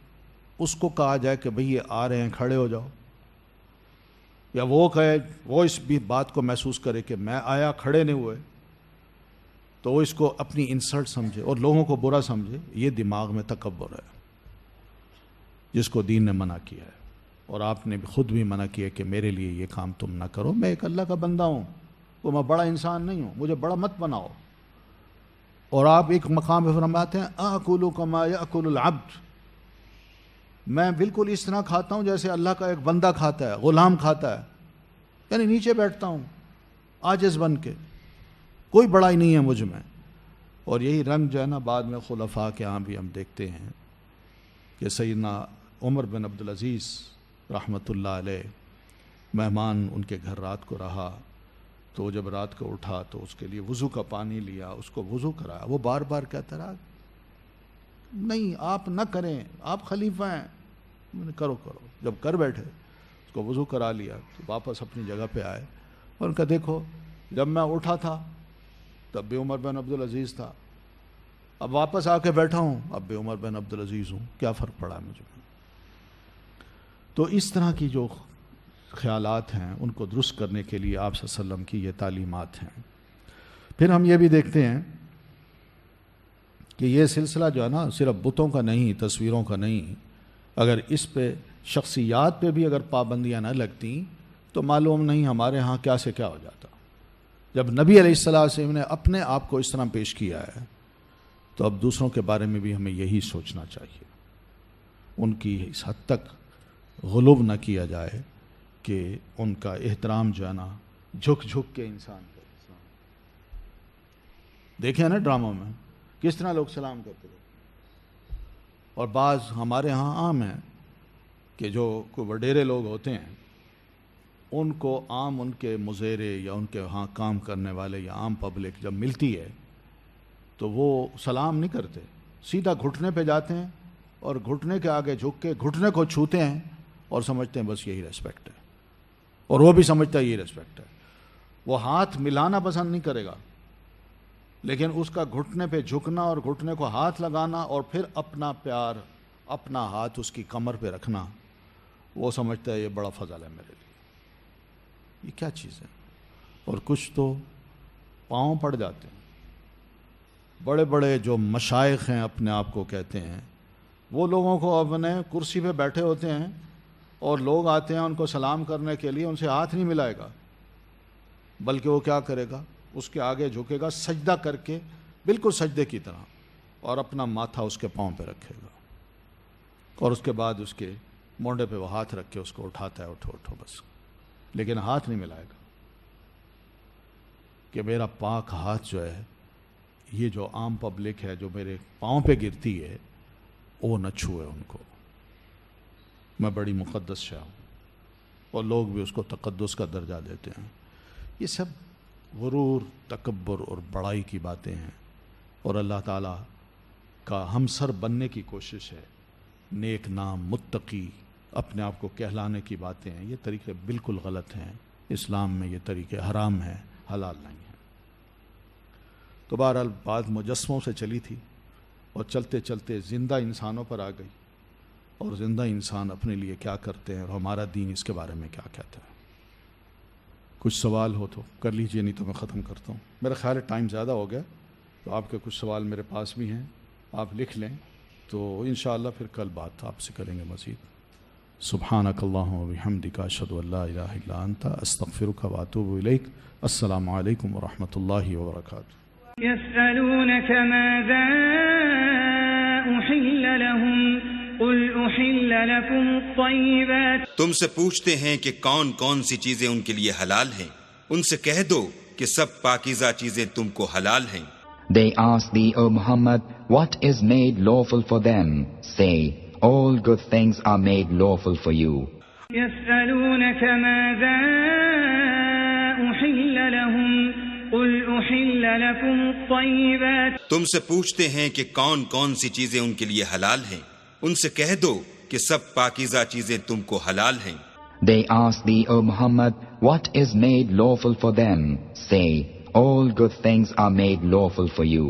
[SPEAKER 4] اس کو کہا جائے کہ بھئی یہ آ رہے ہیں کھڑے ہو جاؤ، یا وہ کہے، وہ اس بھی بات کو محسوس کرے کہ میں آیا کھڑے نہیں ہوئے، تو وہ اس کو اپنی انسلٹ سمجھے اور لوگوں کو برا سمجھے، یہ دماغ میں تکبر ہے جس کو دین نے منع کیا ہے، اور آپ نے خود بھی منع کیا کہ میرے لیے یہ کام تم نہ کرو، میں ایک اللہ کا بندہ ہوں، وہ میں بڑا انسان نہیں ہوں، مجھے بڑا مت بناؤ۔ اور آپ ایک مقام پہ فرماتے ہیں آکل کما یاکل العبد، میں بالکل اس طرح کھاتا ہوں جیسے اللہ کا ایک بندہ کھاتا ہے، غلام کھاتا ہے، یعنی نیچے بیٹھتا ہوں عاجز بن کے، کوئی بڑائی نہیں ہے مجھ میں۔ اور یہی رنگ جو ہے نا بعد میں خلفاء کے ہاں بھی ہم دیکھتے ہیں کہ سیدنا عمر بن عبدالعزیز رحمۃ اللہ علیہ مہمان ان کے گھر رات کو رہا تو جب رات کو اٹھا تو اس کے لیے وضو کا پانی لیا، اس کو وضو کرایا، وہ بار بار کہتا رہا نہیں آپ نہ کریں، آپ خلیفہ ہیں، میں نے کرو جب کر بیٹھے اس کو وضو کرا لیا تو واپس اپنی جگہ پہ آئے اور ان کا دیکھو جب میں اٹھا تھا تب بھی عمر بن عبدالعزیز تھا، اب واپس آ کے بیٹھا ہوں اب بھی عمر بن عبدالعزیز ہوں، کیا فرق پڑا مجھے؟ تو اس طرح کی جو خیالات ہیں ان کو درست کرنے کے لیے آپ صلی اللہ علیہ وسلم کی یہ تعلیمات ہیں۔ پھر ہم یہ بھی دیکھتے ہیں کہ یہ سلسلہ جو ہے نا صرف بتوں کا نہیں، تصویروں کا نہیں، اگر اس پہ شخصیات پہ بھی اگر پابندیاں نہ لگتیں تو معلوم نہیں ہمارے ہاں کیا سے کیا ہو جاتا۔ جب نبی علیہ الصلوۃ والسلام نے اپنے آپ کو اس طرح پیش کیا ہے تو اب دوسروں کے بارے میں بھی ہمیں یہی سوچنا چاہیے، ان کی اس حد تک غلو نہ کیا جائے کہ ان کا احترام جو ہے نا جھک جھک کے انسان کرے۔ دیکھیں نا ڈراموں میں کس طرح لوگ سلام کرتے تھے، اور بعض ہمارے ہاں عام ہے کہ جو کوئی وڈیرے لوگ ہوتے ہیں ان کو عام ان کے مزیرے یا ان کے ہاں کام کرنے والے یا عام پبلک جب ملتی ہے تو وہ سلام نہیں کرتے، سیدھا گھٹنے پہ جاتے ہیں اور گھٹنے کے آگے جھک کے گھٹنے کو چھوتے ہیں اور سمجھتے ہیں بس یہی ریسپیکٹ ہے، اور وہ بھی سمجھتا ہے یہی ریسپیکٹ ہے۔ وہ ہاتھ ملانا پسند نہیں کرے گا لیکن اس کا گھٹنے پہ جھکنا اور گھٹنے کو ہاتھ لگانا اور پھر اپنا پیار، اپنا ہاتھ اس کی کمر پہ رکھنا، وہ سمجھتا ہے یہ بڑا فضل ہے میرے لیے۔ یہ کیا چیز ہے؟ اور کچھ تو پاؤں پڑ جاتے ہیں، بڑے بڑے جو مشائخ ہیں اپنے آپ کو کہتے ہیں، وہ لوگوں کو اپنے کرسی پہ بیٹھے ہوتے ہیں اور لوگ آتے ہیں ان کو سلام کرنے کے لیے، ان سے ہاتھ نہیں ملائے گا بلکہ وہ کیا کرے گا، اس کے آگے جھکے گا سجدہ کر کے، بالکل سجدے کی طرح، اور اپنا ماتھا اس کے پاؤں پہ رکھے گا اور اس کے بعد اس کے مونڈے پہ وہ ہاتھ رکھ کے اس کو اٹھاتا ہے، اٹھو اٹھو بس، لیکن ہاتھ نہیں ملائے گا کہ میرا پاک ہاتھ جو ہے، یہ جو عام پبلک ہے جو میرے پاؤں پہ گرتی ہے وہ نہ چھوئے ان کو، میں بڑی مقدس شاہ ہوں، اور لوگ بھی اس کو تقدس کا درجہ دیتے ہیں۔ یہ سب غرور، تکبر اور بڑائی کی باتیں ہیں، اور اللہ تعالیٰ کا ہمسر بننے کی کوشش ہے، نیک نام، متقی اپنے آپ کو کہلانے کی باتیں ہیں، یہ طریقے بالکل غلط ہیں، اسلام میں یہ طریقے حرام ہیں، حلال نہیں ہیں۔ تو بہرحال بات مجسموں سے چلی تھی اور چلتے چلتے زندہ انسانوں پر آ گئی، اور زندہ انسان اپنے لیے کیا کرتے ہیں اور ہمارا دین اس کے بارے میں کیا کہتا ہے۔ کچھ سوال ہو تو کر لیجئے، نہیں تو میں ختم کرتا ہوں۔ میرا خیال ہے ٹائم زیادہ ہو گیا، تو آپ کے کچھ سوال میرے پاس بھی ہیں، آپ لکھ لیں تو انشاءاللہ پھر کل بات آپ سے کریں گے مزید۔ سبحانک اللہم و بحمدک، اشہد ان لا الہ الا انت، استغفرک و اتوب الیک۔ السلام علیکم ورحمۃ اللہ وبرکاتہ۔
[SPEAKER 1] يسألونك ماذا أحل لهم قل أحل لكم الطيبات۔
[SPEAKER 2] تم سے پوچھتے ہیں کہ کون کون سی چیزیں ان کے لیے حلال ہیں، ان سے کہہ دو کہ سب پاکیزہ چیزیں تم کو حلال ہیں۔
[SPEAKER 3] They ask thee, O Muhammad, what is made lawful for them? Say, all good things are made lawful for you.
[SPEAKER 1] يسألونك ماذا أحل لهم قل أحل لكم الطيبات۔
[SPEAKER 2] تم سے پوچھتے ہیں کہ کون کون سی چیزیں ان کے لیے حلال ہیں، ان سے کہہ دو کہ سب پاکیزہ چیزیں تم کو حلال ہیں۔
[SPEAKER 3] They ask thee, O Muhammad, what is made lawful for them? Say, all good things are made lawful for you.